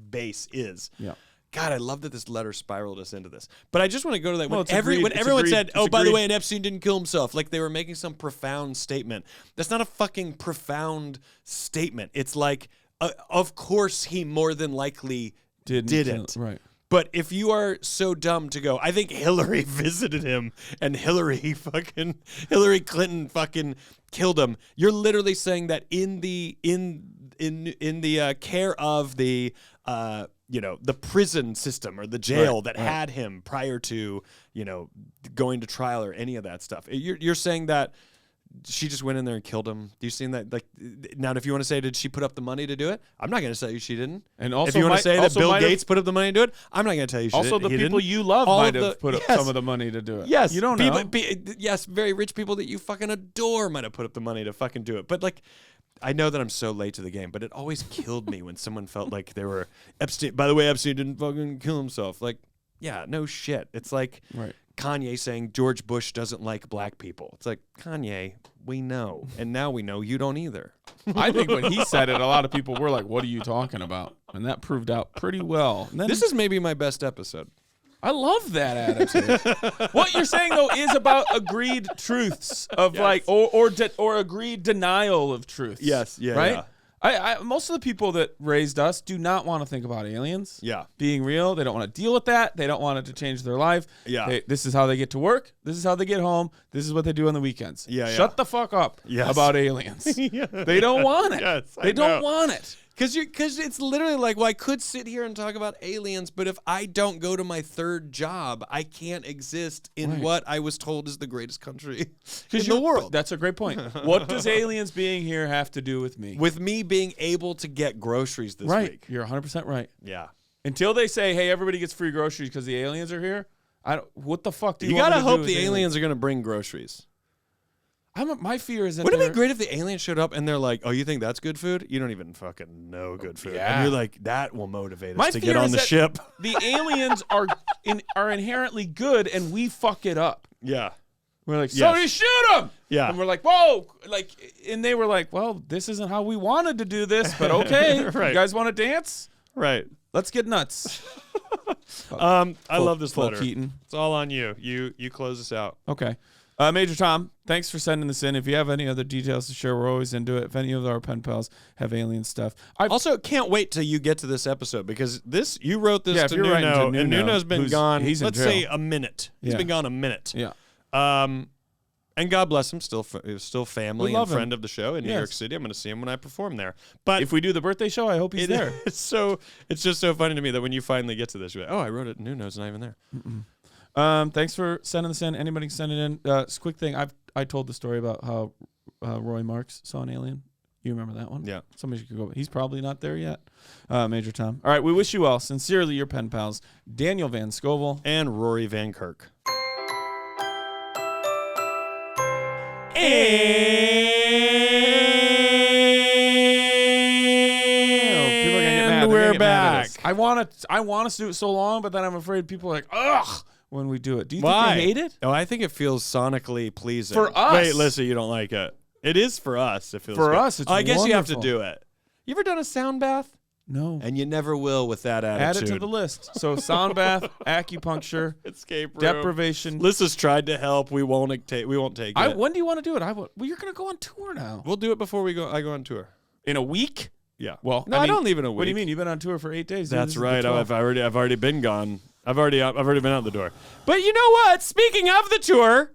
A: base is.
B: Yeah.
A: God, I love that this letter spiraled us into this. But I just want to go to that
B: Well,
A: when,
B: it's agreed.
A: when
B: It's
A: everyone
B: agreed.
A: said,
B: It's
A: oh, by the
B: agreed.
A: way, and Epstein didn't kill himself, like they were making some profound statement. That's not a fucking profound statement. It's like, of course he more than likely didn't.
B: Right.
A: But if you are so dumb to go, I think Hillary visited him and Hillary Clinton fucking killed him. You're literally saying that in the care of the the prison system or the jail that had him prior to going to trial or any of that stuff. You're saying that she just went in there and killed him. Do you see that? Like, now, if you want to say, did she put up the money to do it? I'm not going to tell you she didn't.
B: And also,
A: if you want to say that Bill
B: might have-
A: Gates put up the money to do it, I'm not going to tell you she
B: Also,
A: didn't.
B: the
A: He
B: people
A: didn't.
B: you love
A: All
B: might
A: of
B: have put up
A: yes.
B: some of the money to do it.
A: Yes,
B: You don't
A: people,
B: know.
A: yes, very rich people that you fucking adore might have put up the money to fucking do it. But like, I know that I'm so late to the game, but it always killed me when someone felt like they were Epstein. By the way, Epstein didn't fucking kill himself. Like, yeah, no shit. It's like Kanye saying George Bush doesn't like black people. It's like, Kanye, we know, and now we know you don't either.
B: I think when he said it, a lot of people were like, what are you talking about? And that proved out pretty well. And then
A: This is maybe my best episode.
B: I love that attitude. What you're saying though is about agreed truths of like or agreed denial of truths.
A: Yes, yeah,
B: right.
A: yeah.
B: I most of the people that raised us do not want to think about aliens.
A: Yeah.
B: Being real. They don't want to deal with that. They don't want it to change their life.
A: Yeah.
B: This is how they get to work. This is how they get home. This is what they do on the weekends.
A: Yeah, yeah.
B: Shut the fuck up about aliens. They don't want it.
A: Yes, I
B: they don't
A: know.
B: want it.
A: Because it's literally like, well, I could sit here and talk about aliens, but if I don't go to my third job, I can't exist in what I was told is the greatest country in the world.
B: That's a great point. What does aliens being here have to do with me?
A: With me being able to get groceries this week.
B: You're 100% right.
A: Yeah.
B: Until they say, hey, everybody gets free groceries because the aliens are here, what the fuck do you
A: You
B: want
A: gotta
B: me to do
A: hope
B: with
A: the aliens are gonna bring groceries.
B: My fear is that
A: Wouldn't it
B: they're-
A: be great if the aliens showed up and they're like, "Oh, you think that's good food? You don't even fucking know good food."
B: Yeah.
A: And you're like, "That will motivate us
B: My
A: to
B: fear
A: get on
B: is
A: the
B: that
A: ship."
B: The aliens are inherently good, and we fuck it up.
A: Yeah.
B: We're like,
A: Yes.
B: somebody shoot him!
A: Yeah.
B: And we're like, whoa! Like, and they were like, well, this isn't how we wanted to do this, but okay.
A: Right.
B: You guys want to dance?
A: Right.
B: Let's get nuts.
A: I love this
B: Full
A: letter.
B: Keaton.
A: It's all on you. You close us out.
B: Okay. Major Tom, thanks for sending this in. If you have any other details to share, we're always into it. If any of our pen pals have alien stuff.
A: Also, can't wait till you get to this episode because you wrote this to
B: if you're writing to
A: Nuno, and
B: Nuno,
A: Nuno's been
B: who's-
A: gone,
B: he's in
A: let's
B: jail.
A: say a minute. He's
B: Yeah.
A: been gone a minute.
B: Yeah.
A: And God bless him, still family
B: We love
A: and friend
B: him.
A: of the show in New
B: Yes.
A: York City. I'm going to see him when I perform there. But
B: If we do the birthday show, I hope he's there.
A: it's just so funny to me that when you finally get to this, you're like, oh, I wrote it. Nuno's not even there.
B: Thanks for sending this in. Anybody can send it in. Just a quick thing. I told the story about how Roy Marks saw an alien. You remember that one?
A: Yeah.
B: Somebody could go. He's probably not there yet. Major Tom. All right. We wish you well. Sincerely, your pen pals, Daniel Van Scovel.
A: And Rory Van Kirk.
B: People are gonna get mad. They're
A: we're
B: gonna get mad at
A: back.
B: us. I want us to do it so long, but then I'm afraid people are like, ugh, when we do it. Do you
A: Why?
B: think they hate it?
A: Oh, I think it feels sonically pleasing.
B: For us.
A: Wait, Lisa, you don't like it. It is for us. It feels
B: For
A: good.
B: us, it's
A: I guess you have to
B: wonderful.
A: do it. You ever done a sound bath?
B: No.
A: And you never will with that attitude.
B: Add it to the list. So sound bath, acupuncture,
A: Escape room.
B: deprivation.
A: Lisa's tried to help. We won't take it.
B: When do you want to do it? Well, you're going to go on tour now.
A: We'll do it before I go on tour.
B: In a week?
A: Yeah.
B: Well,
A: no, I don't leave in a week.
B: What do you mean? You've been on tour for 8 days. Dude.
A: That's
B: This is
A: right.
B: the 12th.
A: I've already been gone. I've already been out the door. But you know what? Speaking of the tour,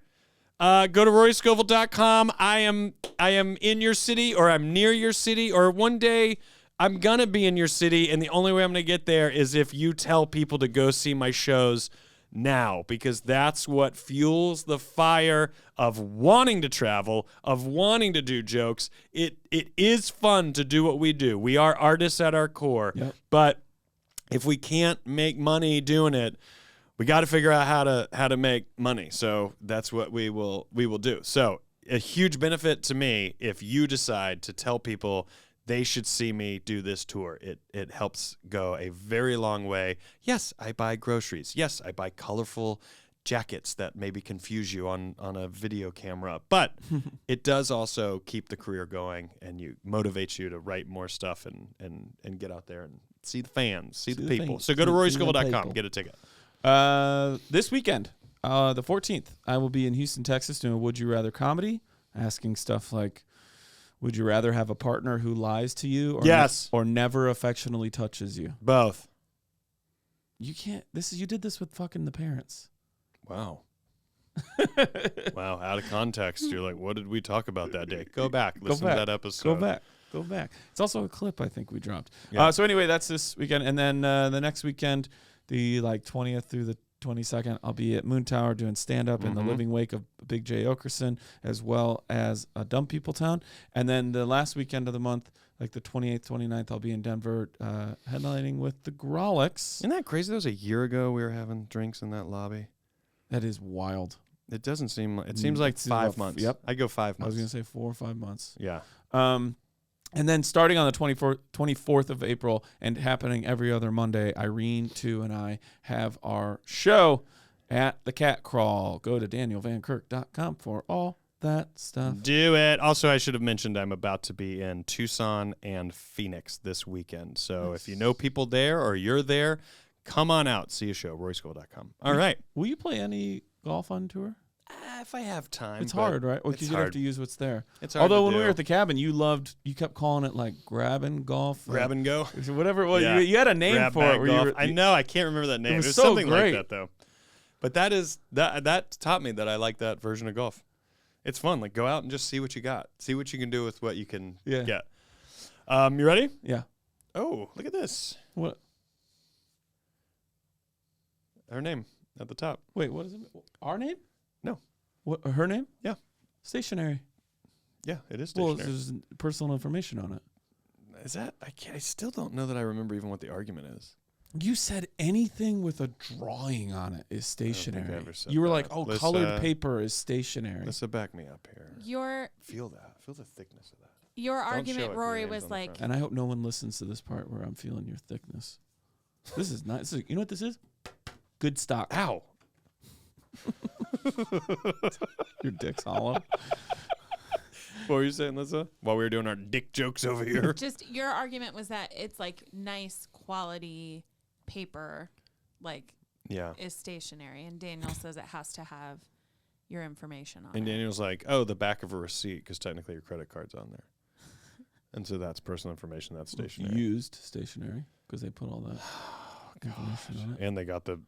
A: go to RoryScovel.com. I am in your city, or I'm near your city, or one day I'm gonna be in your city, and the only way I'm gonna get there is if you tell people to go see my shows now, because that's what fuels the fire of wanting to travel, of wanting to do jokes. It is fun to do what we do. We are artists at our core, but if we can't make money doing it, we got to figure out how to make money. So that's what we will do. So a huge benefit to me if you decide to tell people they should see me do this tour. It helps go a very long way. Yes, I buy groceries. Yes, I buy colorful jackets that maybe confuse you on a video camera. But it does also keep the career going, and motivates you to write more stuff and get out there and see the fans, see the people.
B: fans.
A: So go to
B: See the
A: RoryScovel.com,
B: people.
A: get a ticket.
B: This weekend, the 14th, I will be in Houston, Texas doing a Would You Rather comedy, asking stuff like, would you rather have a partner who lies to you or never affectionately touches you?
A: Both.
B: You can't. You did this with fucking the parents.
A: Wow. Wow, out of context. You're like, what did we talk about that day? Go back. Listen to that episode.
B: Go back. It's also a clip I think we dropped.
A: Yeah.
B: So anyway, that's this weekend. And then the next weekend, the 20th through the 22nd, I'll be at Moon Tower doing stand-up in the living wake of Big J. Okerson, as well as Dumb People Town. And then the last weekend of the month, like the 28th, 29th, I'll be in Denver headlining with the Grolics.
A: Isn't that crazy? That was a year ago we were having drinks in that lobby.
B: That is wild.
A: It doesn't seem – it seems like 5 months.
B: Yep.
A: I go 5 months.
B: I was going to say 4 or 5 months.
A: Yeah.
B: And then starting on the 24th of April and happening every other Monday, Irene, Tu, and I have our show at the Cat Crawl. Go to danielvankirk.com for all that stuff.
A: Do it. Also, I should have mentioned I'm about to be in Tucson and Phoenix this weekend. So if you know people there or you're there, come on out. See a show, RoryScovel.com. All right.
B: Will you play any golf on tour?
A: If I have time.
B: It's hard, right? Well,
A: it's
B: because you have
A: hard.
B: to use what's there.
A: It's hard
B: Although
A: to
B: when we
A: do.
B: were at the cabin, you kept calling it like grab and golf.
A: Grab and go.
B: Whatever. Well,
A: Yeah.
B: you had a name
A: Grab
B: for
A: bag
B: it. Where
A: golf.
B: you were,
A: I know. I can't remember that name.
B: was
A: It was
B: so
A: something
B: great.
A: like that, though. But that taught me that I like that version of golf. It's fun. Like, go out and just see what you got. See what you can do with what you can get. You ready?
B: Yeah.
A: Oh, look at this.
B: What?
A: Her name at the top.
B: Wait, what is it? Our name?
A: No.
B: What? Her name?
A: Yeah.
B: Stationary.
A: Yeah, it is
B: Well,
A: stationary.
B: there's personal information on it.
A: Is that? I still don't know that I remember even what the argument is.
B: You said anything with a drawing on it is stationary.
A: I ever said
B: You were
A: that.
B: like, oh,
A: Lisa-
B: colored paper is stationary.
A: Lisa, back me up here. Feel that. Feel the thickness of that.
D: Your
A: show
D: argument,
A: it, your
D: Rory,
A: name's
D: was
A: on the
D: like,
A: front.
B: And I hope no one listens to this part where I'm feeling your thickness. This is nice. You know what this is? Good stock.
A: Ow.
B: Your dick's hollow.
A: What were you saying, Lisa? While we were doing our dick jokes over here.
D: just your argument was that it's like nice quality paper, like
A: Yeah.
D: is stationary, and Daniel says it has to have your information on
A: And
D: it.
A: Daniel's like, oh, the back of a receipt, because technically your credit card's on there. And so that's personal information. That's stationary.
B: Used stationary because they put all that information on it.
A: And they got the...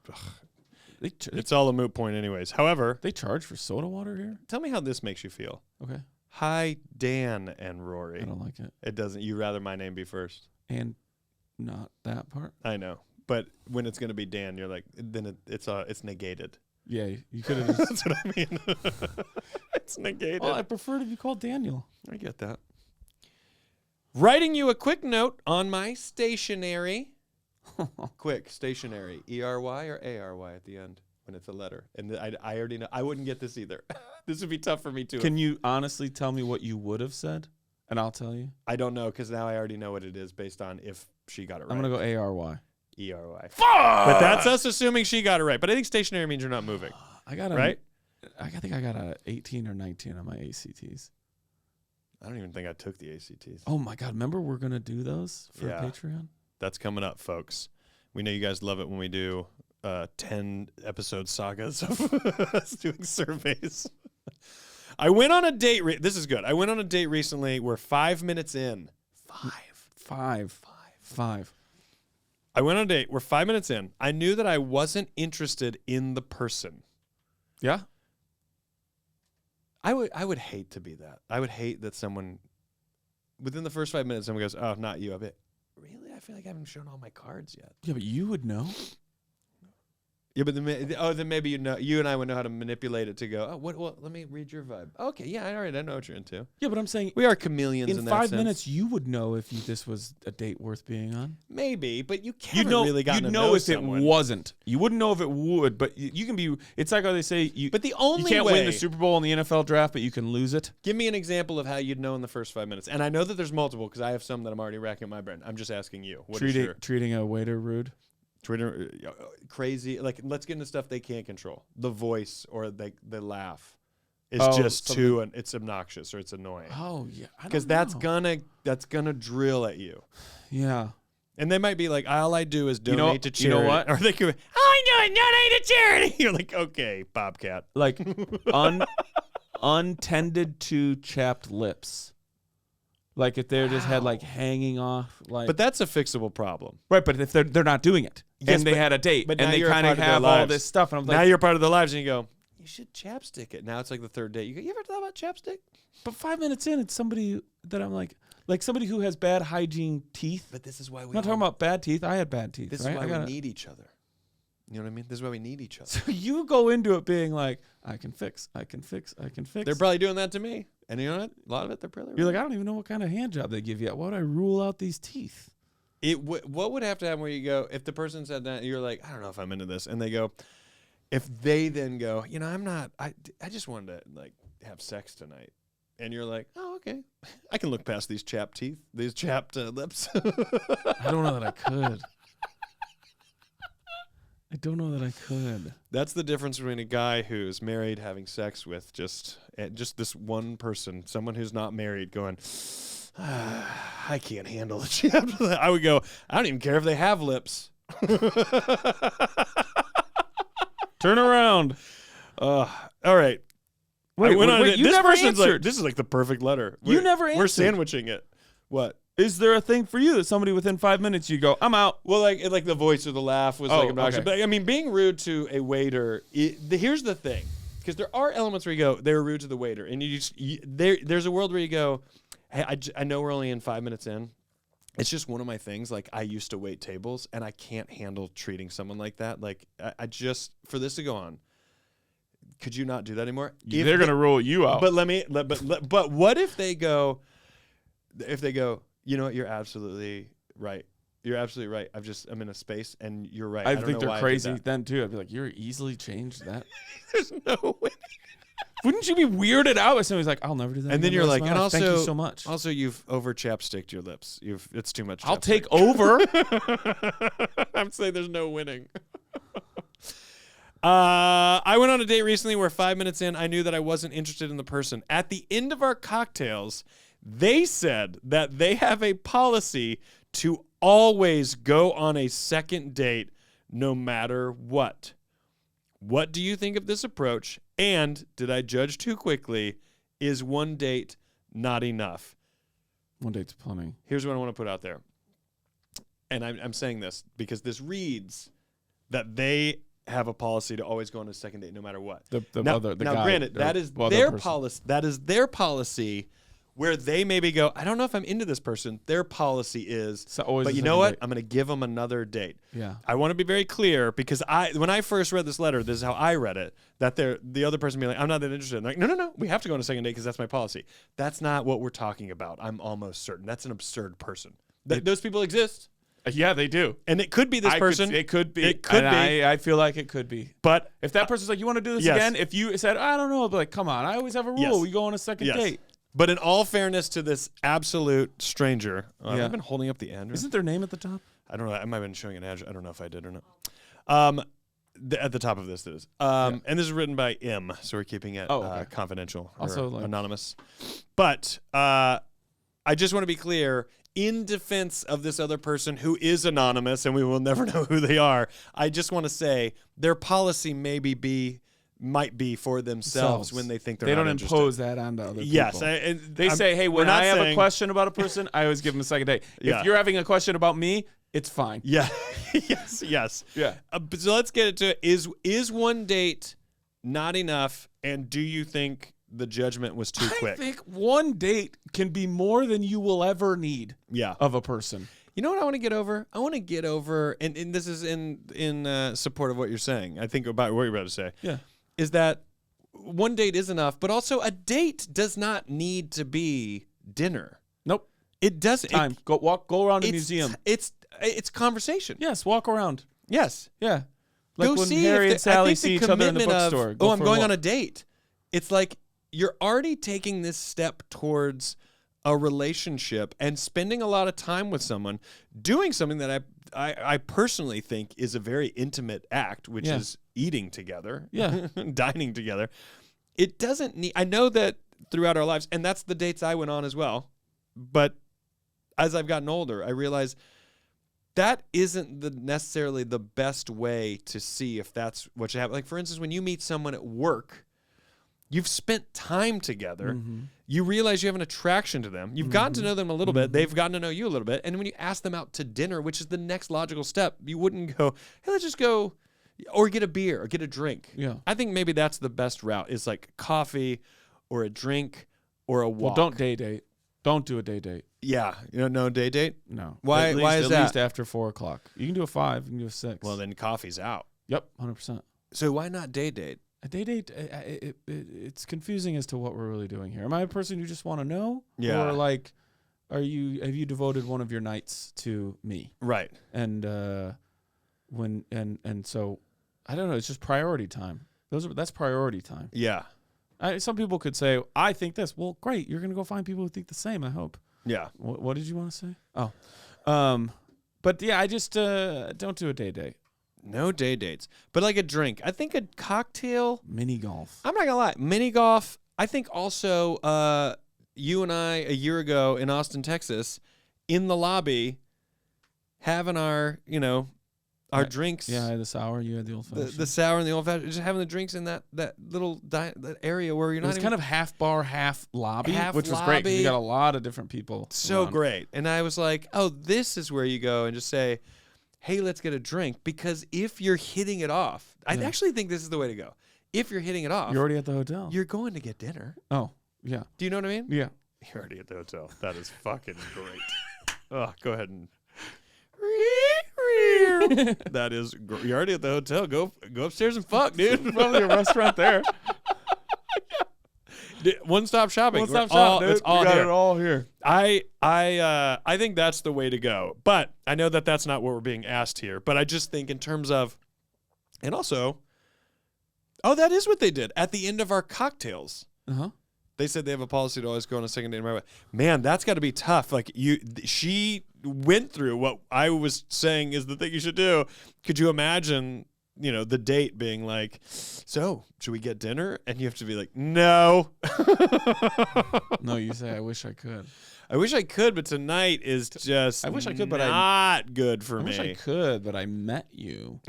B: They
A: it's all a moot point anyways. However,
B: they charge for soda water here?
A: tell me how this makes you feel.
B: Okay.
A: Hi, Dan and Rory.
B: I don't like it.
A: It doesn't... You rather my name be first?
B: And not that part.
A: I know. But when it's going to be Dan, you're like, then it's negated.
B: Yeah, you could have just...
A: That's what I mean. It's negated.
B: Well, I prefer to be called Daniel.
A: I get that. Writing you a quick note on my stationery. Quick, stationary. E-R-Y or A-R-Y at the end when it's a letter. And I already know. I wouldn't get this either. This would be tough for me too.
B: Can you honestly tell me what you would have said? And I'll tell you.
A: I don't know because now I already know what it is based on if she got it right.
B: I'm going to go A-R-Y.
A: ERY. But that's us assuming she got it right. But I think stationary means you're not moving.
B: I got
A: right?
B: I think I got a 18 or 19 on my ACTs.
A: I don't even think I took the ACTs.
B: Oh my God! Remember, we're gonna do those for
A: Yeah.
B: Patreon.
A: That's coming up, folks. We know you guys love it when we do 10 episode sagas of us doing surveys. I went on a date. This is good. I went on a date recently. We're 5 minutes in.
B: Five.
A: I went on a date. We're 5 minutes in. I knew that I wasn't interested in the person.
B: Yeah.
A: I would hate to be that. I would hate that someone, within the first 5 minutes, someone goes, "Oh, not you." I'd be, really? I feel like I haven't shown all my cards yet.
B: Yeah, but you would know.
A: Yeah, but then maybe you and I would know how to manipulate it to go, "Oh, what? Let me read your vibe." Okay, yeah, all right, I know what you're into.
B: Yeah, but I'm saying
A: We are chameleons in
B: in
A: that
B: 5
A: sense.
B: minutes you would know if this was a date worth being on.
A: Maybe, but you
B: You'd
A: haven't
B: know.
A: really gotten
B: You'd
A: to
B: know if
A: someone.
B: it wasn't. You wouldn't know if it would, but you can be. It's like how they say you.
A: But the
B: You
A: only
B: can't
A: way,
B: win the Super Bowl in the NFL draft, but you can lose it.
A: give me an example of how you'd know in the first 5 minutes. And I know that there's multiple because I have some that I'm already racking my brain. I'm just asking you. What is your
B: Treating a waiter rude.
A: Twitter crazy? Like, let's get into stuff they can't control. The voice or the laugh is just too, and it's obnoxious or it's annoying.
B: Oh yeah,
A: Because that's gonna drill at you.
B: Yeah.
A: And they might be like, all I do is donate
B: know-
A: to
B: you
A: charity.
B: know what?
A: Or they could be, all I do is donate to charity. You're like, okay, Bobcat.
B: Like untended to chapped lips. Like if they're just had like hanging off, like
A: But that's a fixable problem.
B: right. But if they're not doing it,
A: Yes,
B: and they
A: but-
B: had a date,
A: but
B: and
A: now
B: they
A: you're a
B: kind
A: part
B: of
A: of their
B: have all
A: lives.
B: this stuff, and I'm
A: Now
B: like,
A: you're part of their lives and you go, you should chapstick it. Now it's like the third date. You go, you ever thought about chapstick?
B: but 5 minutes in, it's somebody that I'm like somebody who has bad hygiene teeth.
A: But this is why
B: I'm not talking about bad teeth. I had bad teeth.
A: This
B: right?
A: is why
B: I gotta-
A: we need each other. You know what I mean? This is why we need each other.
B: So you go into it being like, I can fix.
A: They're probably doing that to me. And you know what? A lot of it, they're probably
B: You're
A: right.
B: like, I don't even know what kind of hand job they give you. Why would I rule out these teeth?
A: What would have to happen where you go, if the person said that, you're like, I don't know if I'm into this. And they go, if they then go, you know, I'm not, I just wanted to like have sex tonight. And you're like, oh, okay. I can look past these chapped teeth, these chapped lips.
B: I don't know that I could. I don't know that I could.
A: That's the difference between a guy who's married having sex with just this one person, someone who's not married going, I can't handle the chapped. I would go, I don't even care if they have lips.
B: Turn around.
A: All right.
B: Wait,
A: I went on
B: wait, you
A: this
B: never
A: person's like,
B: answered.
A: this is like the perfect letter.
B: You never
A: We're
B: answered.
A: sandwiching it. What?
B: Is there a thing for you that somebody within 5 minutes you go, I'm out?
A: Well, like the voice or the laugh was like obnoxious.
B: okay.
A: But I mean, being rude to a waiter. Here's the thing, because there are elements where you go, they were rude to the waiter, and there's a world where you go, hey, I know we're only in 5 minutes in. It's just one of my things. Like, I used to wait tables, and I can't handle treating someone like that. Like, I just, for this to go on, could you not do that anymore?
B: They're going to rule you out.
A: But but what if they go, you know what, you're absolutely right. You're absolutely right. I'm in a space, and you're right.
B: I
A: don't
B: think
A: know
B: they're
A: why I did
B: crazy
A: that.
B: then, too. I'd be like, you're easily changed that.
A: There's no way.
B: Wouldn't you be weirded out if somebody's like, I'll never do that
A: And then
B: again
A: you're
B: the
A: like,
B: rest of
A: and
B: my life.
A: also,
B: thank you so much.
A: Also, you've over chapsticked your lips. It's too much.
B: I'll
A: chapstick.
B: take over.
A: I'm saying there's no winning. I went on a date recently where 5 minutes in, I knew that I wasn't interested in the person. At the end of our cocktails, they said that they have a policy to always go on a second date no matter what. What do you think of this approach? And did I judge too quickly? Is one date not enough?
B: One date's plenty.
A: Here's what I want to put out there. And I'm saying this because this reads that they have a policy to always go on a second date no matter what.
B: The
A: Now,
B: guy,
A: granted,
B: the
A: that is
B: other
A: their
B: person.
A: policy. That is their policy, where they maybe go, I don't know if I'm into this person. Their policy is,
B: So always
A: but
B: a
A: you know
B: second
A: what?
B: date.
A: I'm going to give them another date.
B: Yeah.
A: I want to be very clear because when I first read this letter, this is how I read it. That the other person being like, I'm not that interested. I'm like, no, we have to go on a second date because that's my policy. That's not what we're talking about. I'm almost certain that's an absurd person. Those people exist.
B: Yeah, they do.
A: And it could be this person.
B: It could be.
A: It could
B: And
A: be.
B: I feel like it could be.
A: But
B: If that person's like, you want to do this
A: Yes.
B: again? If you said, I don't know, I'd be like, come on. I always have a rule.
A: Yes.
B: We go on a second
A: yes.
B: date.
A: But in all fairness to this absolute stranger,
B: Yeah.
A: I've been holding up the end.
B: Isn't their name at the top?
A: I don't know. I might have been showing an ad. I don't know if I did or not. At the top of this is. And this is written by M, so we're keeping it confidential or
B: Also,
A: anonymous. But I just want to be clear, in defense of this other person who is anonymous and we will never know who they are, I just want to say their policy might be for themselves when they think
B: they
A: not
B: don't
A: interested.
B: impose that onto other people.
A: Yes.
B: They say, hey, when I have a question about a person, I always give them a second date.
A: Yeah.
B: If you're having a question about me, it's fine.
A: Yeah. yes.
B: Yeah.
A: So let's get into it. Is one date not enough? And do you think the judgment was too quick?
B: I think one date can be more than you will ever need of a person.
A: You know what I want to get over? I want to get over, and this is in support of what you're saying. I think about what you're about to say.
B: Yeah.
A: Is that one date is enough, but also a date does not need to be dinner.
B: Nope.
A: It doesn't.
B: Time. Go around a museum.
A: It's conversation.
B: Yes, walk around.
A: Yes.
B: Yeah. Like
A: Go
B: when
A: see
B: Harry
A: if
B: and Sally see each other in the
A: commitment of,
B: bookstore.
A: oh, I'm going on
B: a
A: a date. It's like you're already taking this step towards a relationship and spending a lot of time with someone, doing something that I personally think is a very intimate act, which is eating together, dining together. It doesn't need, I know that throughout our lives, and that's the dates I went on as well, but as I've gotten older, I realize that isn't necessarily the best way to see if that's what you have. Like, for instance, when you meet someone at work, you've spent time together.
B: Mm-hmm.
A: You realize you have an attraction to them. You've gotten to know them a little bit. They've gotten to know you a little bit. And when you ask them out to dinner, which is the next logical step, you wouldn't go, hey, let's just go or get a beer or get a drink.
B: Yeah.
A: I think maybe that's the best route is like coffee or a drink or a walk.
B: Well, don't day date. Don't do a day date.
A: Yeah. No day date?
B: No.
A: Why is that?
B: At least after 4 o'clock. You can do a 5. You can do a 6.
A: Well, then coffee's out.
B: Yep, 100%.
A: So why not day date?
B: A day date, it's confusing as to what we're really doing here. Am I a person you just want to know?
A: Yeah.
B: Or like, have you devoted one of your nights to me?
A: Right.
B: And so, I don't know. It's just priority time. That's priority time.
A: Yeah.
B: Some people could say, I think this. Well, great. You're gonna go find people who think the same. I hope.
A: Yeah.
B: What did you want to say? Oh, but yeah, I just don't do a day date.
A: No day dates, but like a drink. I think a cocktail.
B: Mini golf.
A: I'm not gonna lie, mini golf. I think also you and I a year ago in Austin, Texas, in the lobby, having our our drinks.
B: Yeah, I had the sour. You had the old fashioned.
A: The sour and the old fashioned. Just having the drinks in that little that area where you're
B: It
A: not
B: was
A: even
B: kind of half bar, half lobby,
A: Half
B: which was great. 'Cause
A: lobby.
B: you got a lot of different people.
A: so
B: around.
A: great. And I was like, oh, this is where you go and just say, hey, let's get a drink. Because if you're hitting it off, I actually think this is the way to go. If you're hitting it off,
B: You're already at the hotel.
A: you're going to get dinner.
B: Oh, yeah.
A: Do you know what I mean?
B: Yeah.
A: You're already at the hotel. That is fucking great. Oh, go ahead and. That is. You're already at the hotel. Go upstairs and fuck, dude.
B: Probably a restaurant there.
A: One stop shopping.
B: One stop shop, dude.
A: It's all
B: we got
A: here.
B: it all here.
A: I think that's the way to go. But I know that that's not what we're being asked here. But I just think in terms of, and also, that is what they did at the end of our cocktails.
B: Uh-huh.
A: They said they have a policy to always go on a second date. Man, that's got to be tough. Like she went through what I was saying is the thing you should do. Could you imagine, the date being like, so should we get dinner? And you have to be like, no.
B: No, you say, I wish I could.
A: I wish I could, but tonight is just
B: I wish I could, but
A: not good for
B: I
A: me.
B: wish I could, but I met you.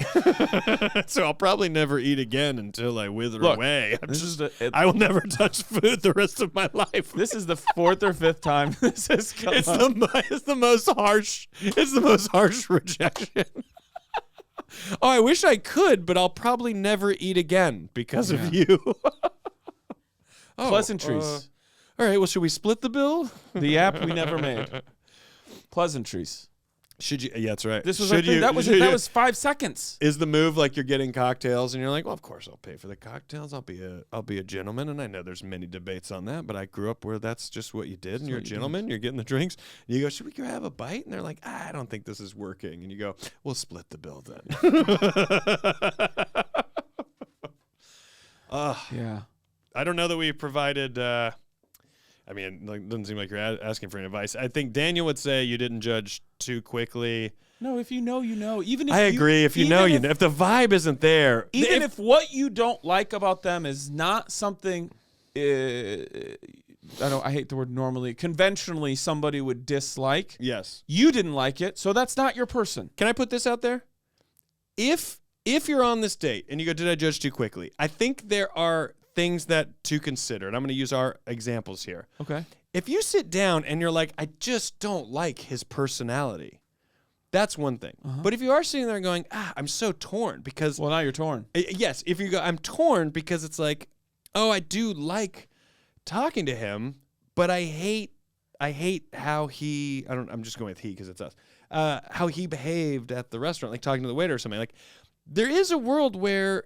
A: So I'll probably never eat again until I wither
B: Look,
A: away.
B: I
A: I will never touch food the rest of my life.
B: This is the 4th or 5th time this has come
A: It's
B: up.
A: the most harsh. It's the most harsh rejection. Oh, I wish I could, but I'll probably never eat again because of you.
B: Pleasantries.
A: All right. Well, should we split the bill?
B: The app we never made. Pleasantries.
A: Should you? Yeah, that's right.
B: This was
A: Should you?
B: that was 5 seconds.
A: Is the move like you're getting cocktails and you're like, well, of course I'll pay for the cocktails. I'll be a gentleman, and I know there's many debates on that, but I grew up where that's just what you did, and you're a gentleman. You're getting the drinks. And you go, should we go have a bite? And they're like, I don't think this is working. And you go, we'll split the bill then.
B: Yeah.
A: I don't know that we provided. I mean, it doesn't seem like you're asking for any advice. I think Daniel would say you didn't judge too quickly.
B: No, if you know, you know. Even if
A: I agree. If you know, you know. If the vibe isn't there,
B: even if what you don't like about them is not something, I hate the word normally, conventionally somebody would dislike.
A: yes.
B: You didn't like it, so that's not your person.
A: Can I put this out there? If you're on this date and you go, did I judge too quickly? I think there are things that to consider, and I'm going to use our examples here.
B: Okay.
A: If you sit down and you're like, I just don't like his personality, that's one thing. But if you are sitting there going, I'm so torn because...
B: Well, now you're torn.
A: Yes, if you go, I'm torn because it's like, oh, I do like talking to him, but I hate how he, I'm just going with he because it's us, how he behaved at the restaurant, like talking to the waiter or something. Like, there is a world where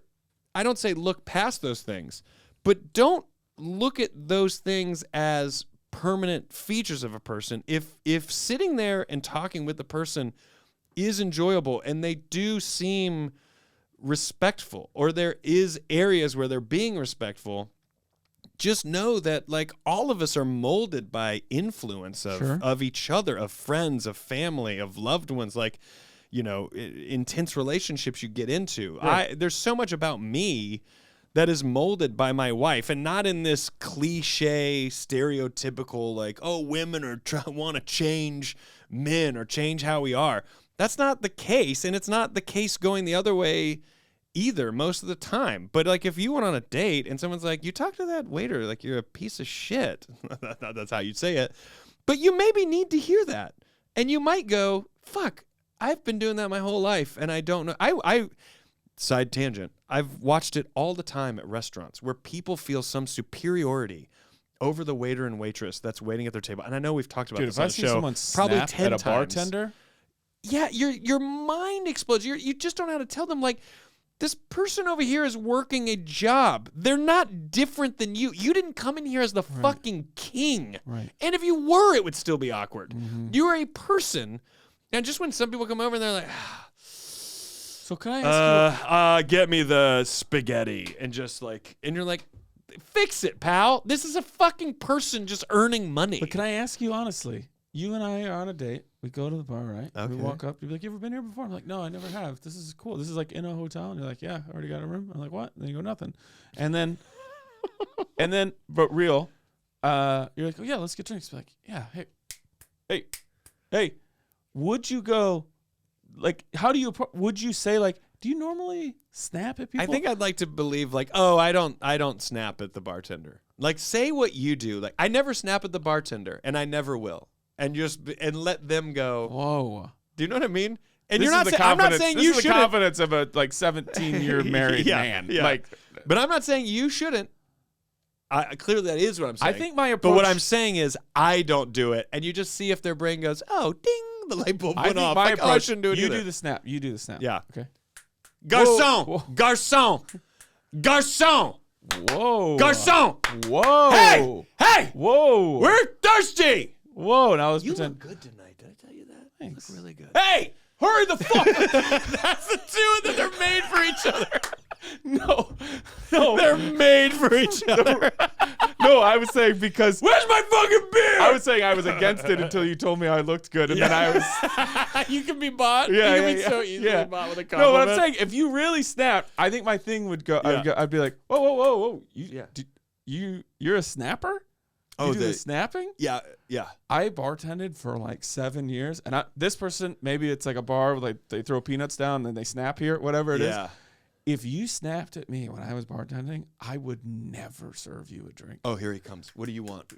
A: I don't say look past those things, but don't look at those things as permanent features of a person. If sitting there and talking with the person is enjoyable and they do seem respectful, or there is areas where they're being respectful, just know that like all of us are molded by influence of each other, of friends, of family, of loved ones, like, you know, intense relationships you get into. Right. There's so much about me that is molded by my wife, and not in this cliche, stereotypical, like, oh, women want to change men or change how we are. That's not the case, and it's not the case going the other way either most of the time. But like, if you went on a date and someone's like, you talk to that waiter like you're a piece of shit, that's how you'd say it, but you maybe need to hear that, and you might go, fuck, I've been doing that my whole life and I don't know. I side tangent, I've watched it all the time at restaurants where people feel some superiority over the waiter and waitress that's waiting at their table. And I know we've talked about this on the show.
B: If I see someone
A: probably
B: snap
A: 10
B: at a
A: times.
B: bartender,
A: Yeah, your mind explodes. You just don't know how to tell them, like, this person over here is working a job. They're not different than you. You didn't come in here as the fucking king.
B: Right.
A: And if you were, it would still be awkward. You are a person. And just when some people come over and they're like,
B: so can I ask you?
A: get me the spaghetti. And just like, and you're like, fix it, pal. This is a fucking person just earning money.
B: But can I ask you honestly? You and I are on a date. We go to the bar, right?
A: Okay.
B: We walk up. You're like, you ever been here before? I'm like, no, I never have. This is cool. This is like in a hotel. And you're like, yeah, I already got a room. I'm like, what? And then you go, nothing. And then, but real, you're like, oh yeah, let's get drinks. Be like, yeah, hey, would you go, like, how do you, would you say, like, do you normally snap at people?
A: I think I'd like to believe, like, oh, I don't snap at the bartender. Like, say what you do. Like, I never snap at the bartender, and I never will. And and let them go.
B: Whoa.
A: Do you know what I mean? And
B: This
A: you're not
B: is the
A: saying, I'm not
B: confidence-
A: saying
B: this
A: you
B: is the
A: shouldn't.
B: confidence of a like 17-year married man.
A: Yeah.
B: Like,
A: But I'm not saying you shouldn't. Clearly that is what I'm saying.
B: I think my approach.
A: But what I'm saying is I don't do it, and you just see if their brain goes, oh, ding, the light bulb
B: I
A: went
B: think
A: off.
B: my
A: Like,
B: approach.
A: oh, I shouldn't do it
B: you
A: either.
B: do the snap. You do the snap.
A: Yeah.
B: Okay.
A: Garçon,
B: Whoa.
A: garçon, garçon,
B: Whoa.
A: garçon.
B: Whoa.
A: Hey,
B: Whoa.
A: we're thirsty.
B: Whoa. Now let's
A: You
B: pretend.
A: look good tonight. Did I tell you that?
B: Thanks.
A: You look really good.
B: Hey, hurry the fuck.
A: That's the two that they're made for each other.
B: No.
A: They're made for each other.
B: No, I was saying because
A: Where's my fucking beer?
B: I was saying I was against it until you told me I looked good, and then I was.
A: You can be bought.
B: Yeah,
A: you can
B: yeah,
A: be so
B: yeah.
A: easily
B: Yeah.
A: bought with a
B: No,
A: compliment.
B: what I'm saying, if you really snapped, I think my thing would go. I'd be like, whoa. You're a snapper? You do the snapping?
A: Yeah.
B: I bartended for like 7 years, and this person, maybe it's like a bar where like they throw peanuts down and then they snap here, whatever it is. If you snapped at me when I was bartending, I would never serve you a drink.
A: Oh, here he comes. What do you want?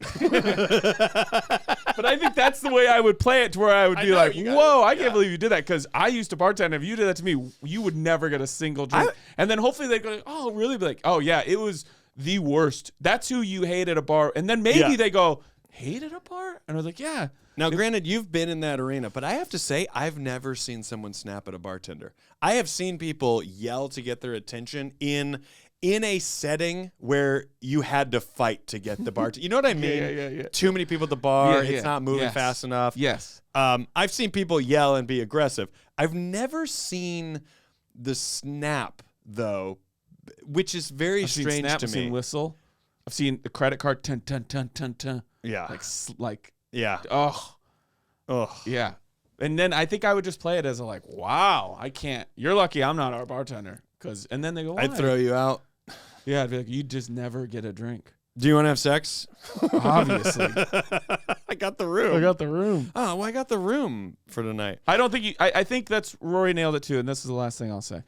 B: But I think that's the way I would play it, to where I would be like, whoa, I can't believe you did that, because I used to bartend. If you did that to me, you would never get a single drink. And then hopefully they'd go, oh, really? Be like, oh, yeah, it was the worst. That's who you hate at a bar. And then maybe they go, hate at a bar? And I was like, yeah.
A: Now, granted, you've been in that arena, but I have to say, I've never seen someone snap at a bartender. I have seen people yell to get their attention in a setting where you had to fight to get the bartender. You know what I mean?
B: Yeah.
A: Too many people at the bar.
B: Yeah,
A: It's not moving fast enough.
B: Yes.
A: I've seen people yell and be aggressive. I've never seen the snap, though, which is very strange
B: snap,
A: to
B: I've
A: me.
B: seen whistle. I've seen the credit card, ten.
A: Yeah.
B: Like,
A: Yeah.
B: oh,
A: Ugh.
B: yeah. And then I think I would just play it as a like, wow, I can't. You're lucky I'm not our bartender. And then they go, why?
A: I'd throw you out.
B: Yeah, I'd be like, you just never get a drink.
A: Do you want to have sex?
B: Obviously.
A: I got the room.
B: I got the room.
A: Oh, well, I got the room for tonight.
B: I don't think I think that's Rory nailed it too, and this is the last thing I'll say.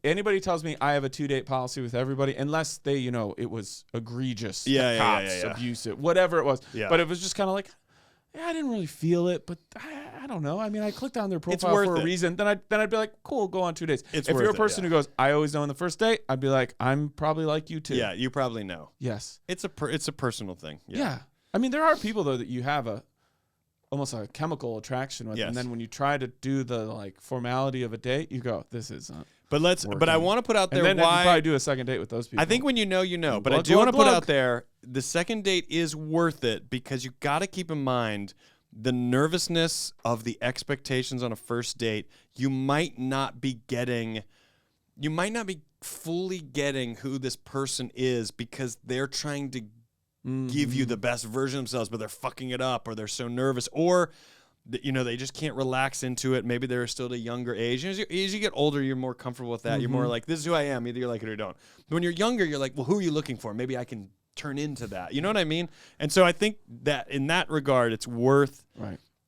B: Anybody tells me I have a 2-date policy with everybody, unless they, it was egregious, cops, abusive, whatever it was.
A: Yeah.
B: But it was just kind of like, yeah, I didn't really feel it, but I don't know. I mean, I clicked on their profile for a reason. Then I'd be like, cool, go on 2 dates. If you're a person who goes, I always know on the first date, I'd be like, I'm probably like you too.
A: Yeah, you probably know.
B: Yes.
A: It's a personal thing.
B: Yeah. I mean, there are people though that you have almost a chemical attraction with, and then when you try to do the like formality of a date, you go, this isn't.
A: But I want to put out there
B: and then
A: why
B: you probably do a second date with those people.
A: I think when you know. But I
B: Glug,
A: do want to
B: glug,
A: put
B: glug.
A: out there the second date is worth it because you got to keep in mind the nervousness of the expectations on a first date. You might not be fully getting who this person is because they're trying to give you the best version of themselves, but they're fucking it up, or they're so nervous, or they just can't relax into it. Maybe they're still at a younger age. As you get older, you're more comfortable with that. You're more like, this is who I am. Either you like it or you don't. But when you're younger, you're like, well, who are you looking for? Maybe I can turn into that. You know what I mean? And so I think that in that regard, it's worth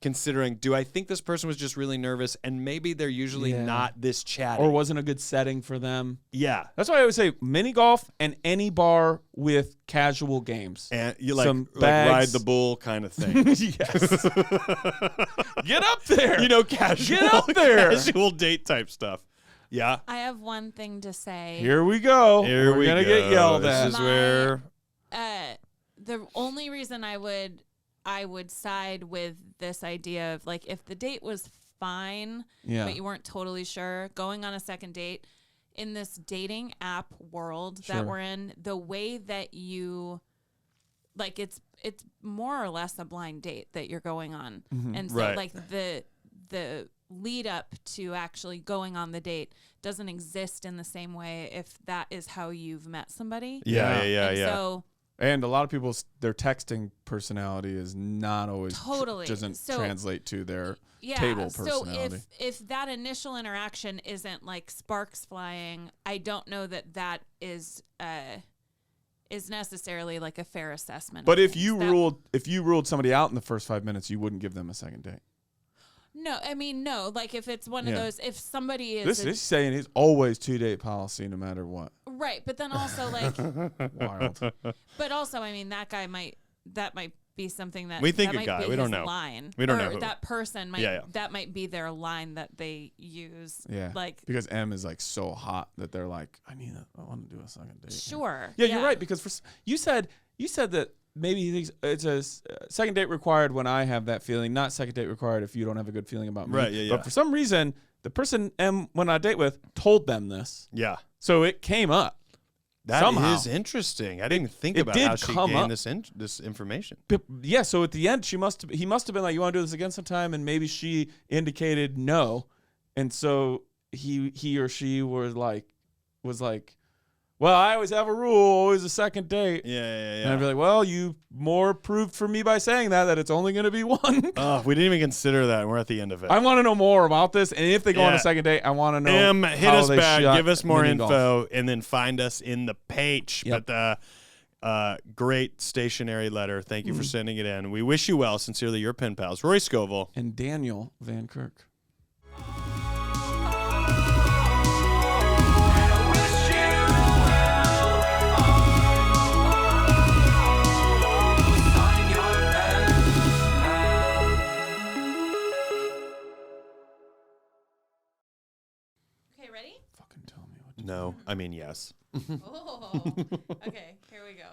A: considering, do I think this person was just really nervous and maybe they're usually not this chatty?
B: Or wasn't a good setting for them.
A: Yeah.
B: That's why I always say mini golf and any bar with casual games.
A: And you
B: Some
A: like
B: bags.
A: ride the bull kind of thing.
B: Yes. Get up there.
A: Casual.
B: Get up there.
A: Casual date type stuff. Yeah.
D: I have one thing to say.
B: Here we go. We're going to get yelled at.
A: This is where...
D: the only reason I would side with this idea of like if the date was fine, but you weren't totally sure, going on a second date in this dating app world that we're in, the way that you like it's more or less a blind date that you're going on. And so like the lead up to actually going on the date doesn't exist in the same way if that is how you've met somebody.
A: Yeah.
D: So
B: and a lot of people's their texting personality is not always doesn't translate to their table personality.
D: So if that initial interaction isn't like sparks flying, I don't know that is necessarily like a fair assessment.
B: But if you ruled somebody out in the first 5 minutes, you wouldn't give them a second date.
D: No, I mean, no. Like, if it's one of those, if somebody is...
B: This is saying it's always 2-date policy no matter what.
D: Right, but then also, like...
B: Wild.
D: But also, I mean, that might be something that...
A: We think
D: that
A: a
D: might
A: guy.
D: be
A: We don't
D: his
A: know.
D: Line.
A: We don't
D: or
A: know who.
D: That person might... That might be their line that they use.
B: Yeah.
D: Like...
B: Because M is, like, so hot that they're like, I want to do a second date.
D: Sure.
B: Yeah, you're right, because you said that... Maybe he thinks it's a second date required when I have that feeling, not second date required if you don't have a good feeling about me.
A: Right, yeah.
B: But for some reason, the person M went on a date with told them this.
A: Yeah.
B: So it came up.
A: That
B: somehow.
A: is interesting. I didn't think about how she gained this information.
B: But yeah, so at the end, he must have been like, you want to do this again sometime? And maybe she indicated no. And so he or she was like, well, I always have a rule, always a second date.
A: Yeah.
B: And I'd be like, well, you more proved for me by saying that it's only going to be one.
A: Oh, we didn't even consider that. We're at the end of it.
B: I want to know more about this. And if they go on a second date, I want to know
A: hit us back, give us more info, and then find us in the page.
B: Yep.
A: But great stationary letter. Thank you for sending it in. We wish you well. Sincerely, your pen pals, Rory Scovel
B: and Daniel Van Kirk.
D: Ready?
B: Fucking tell me what to
A: No, I mean yes.
D: Oh, okay. Here we go.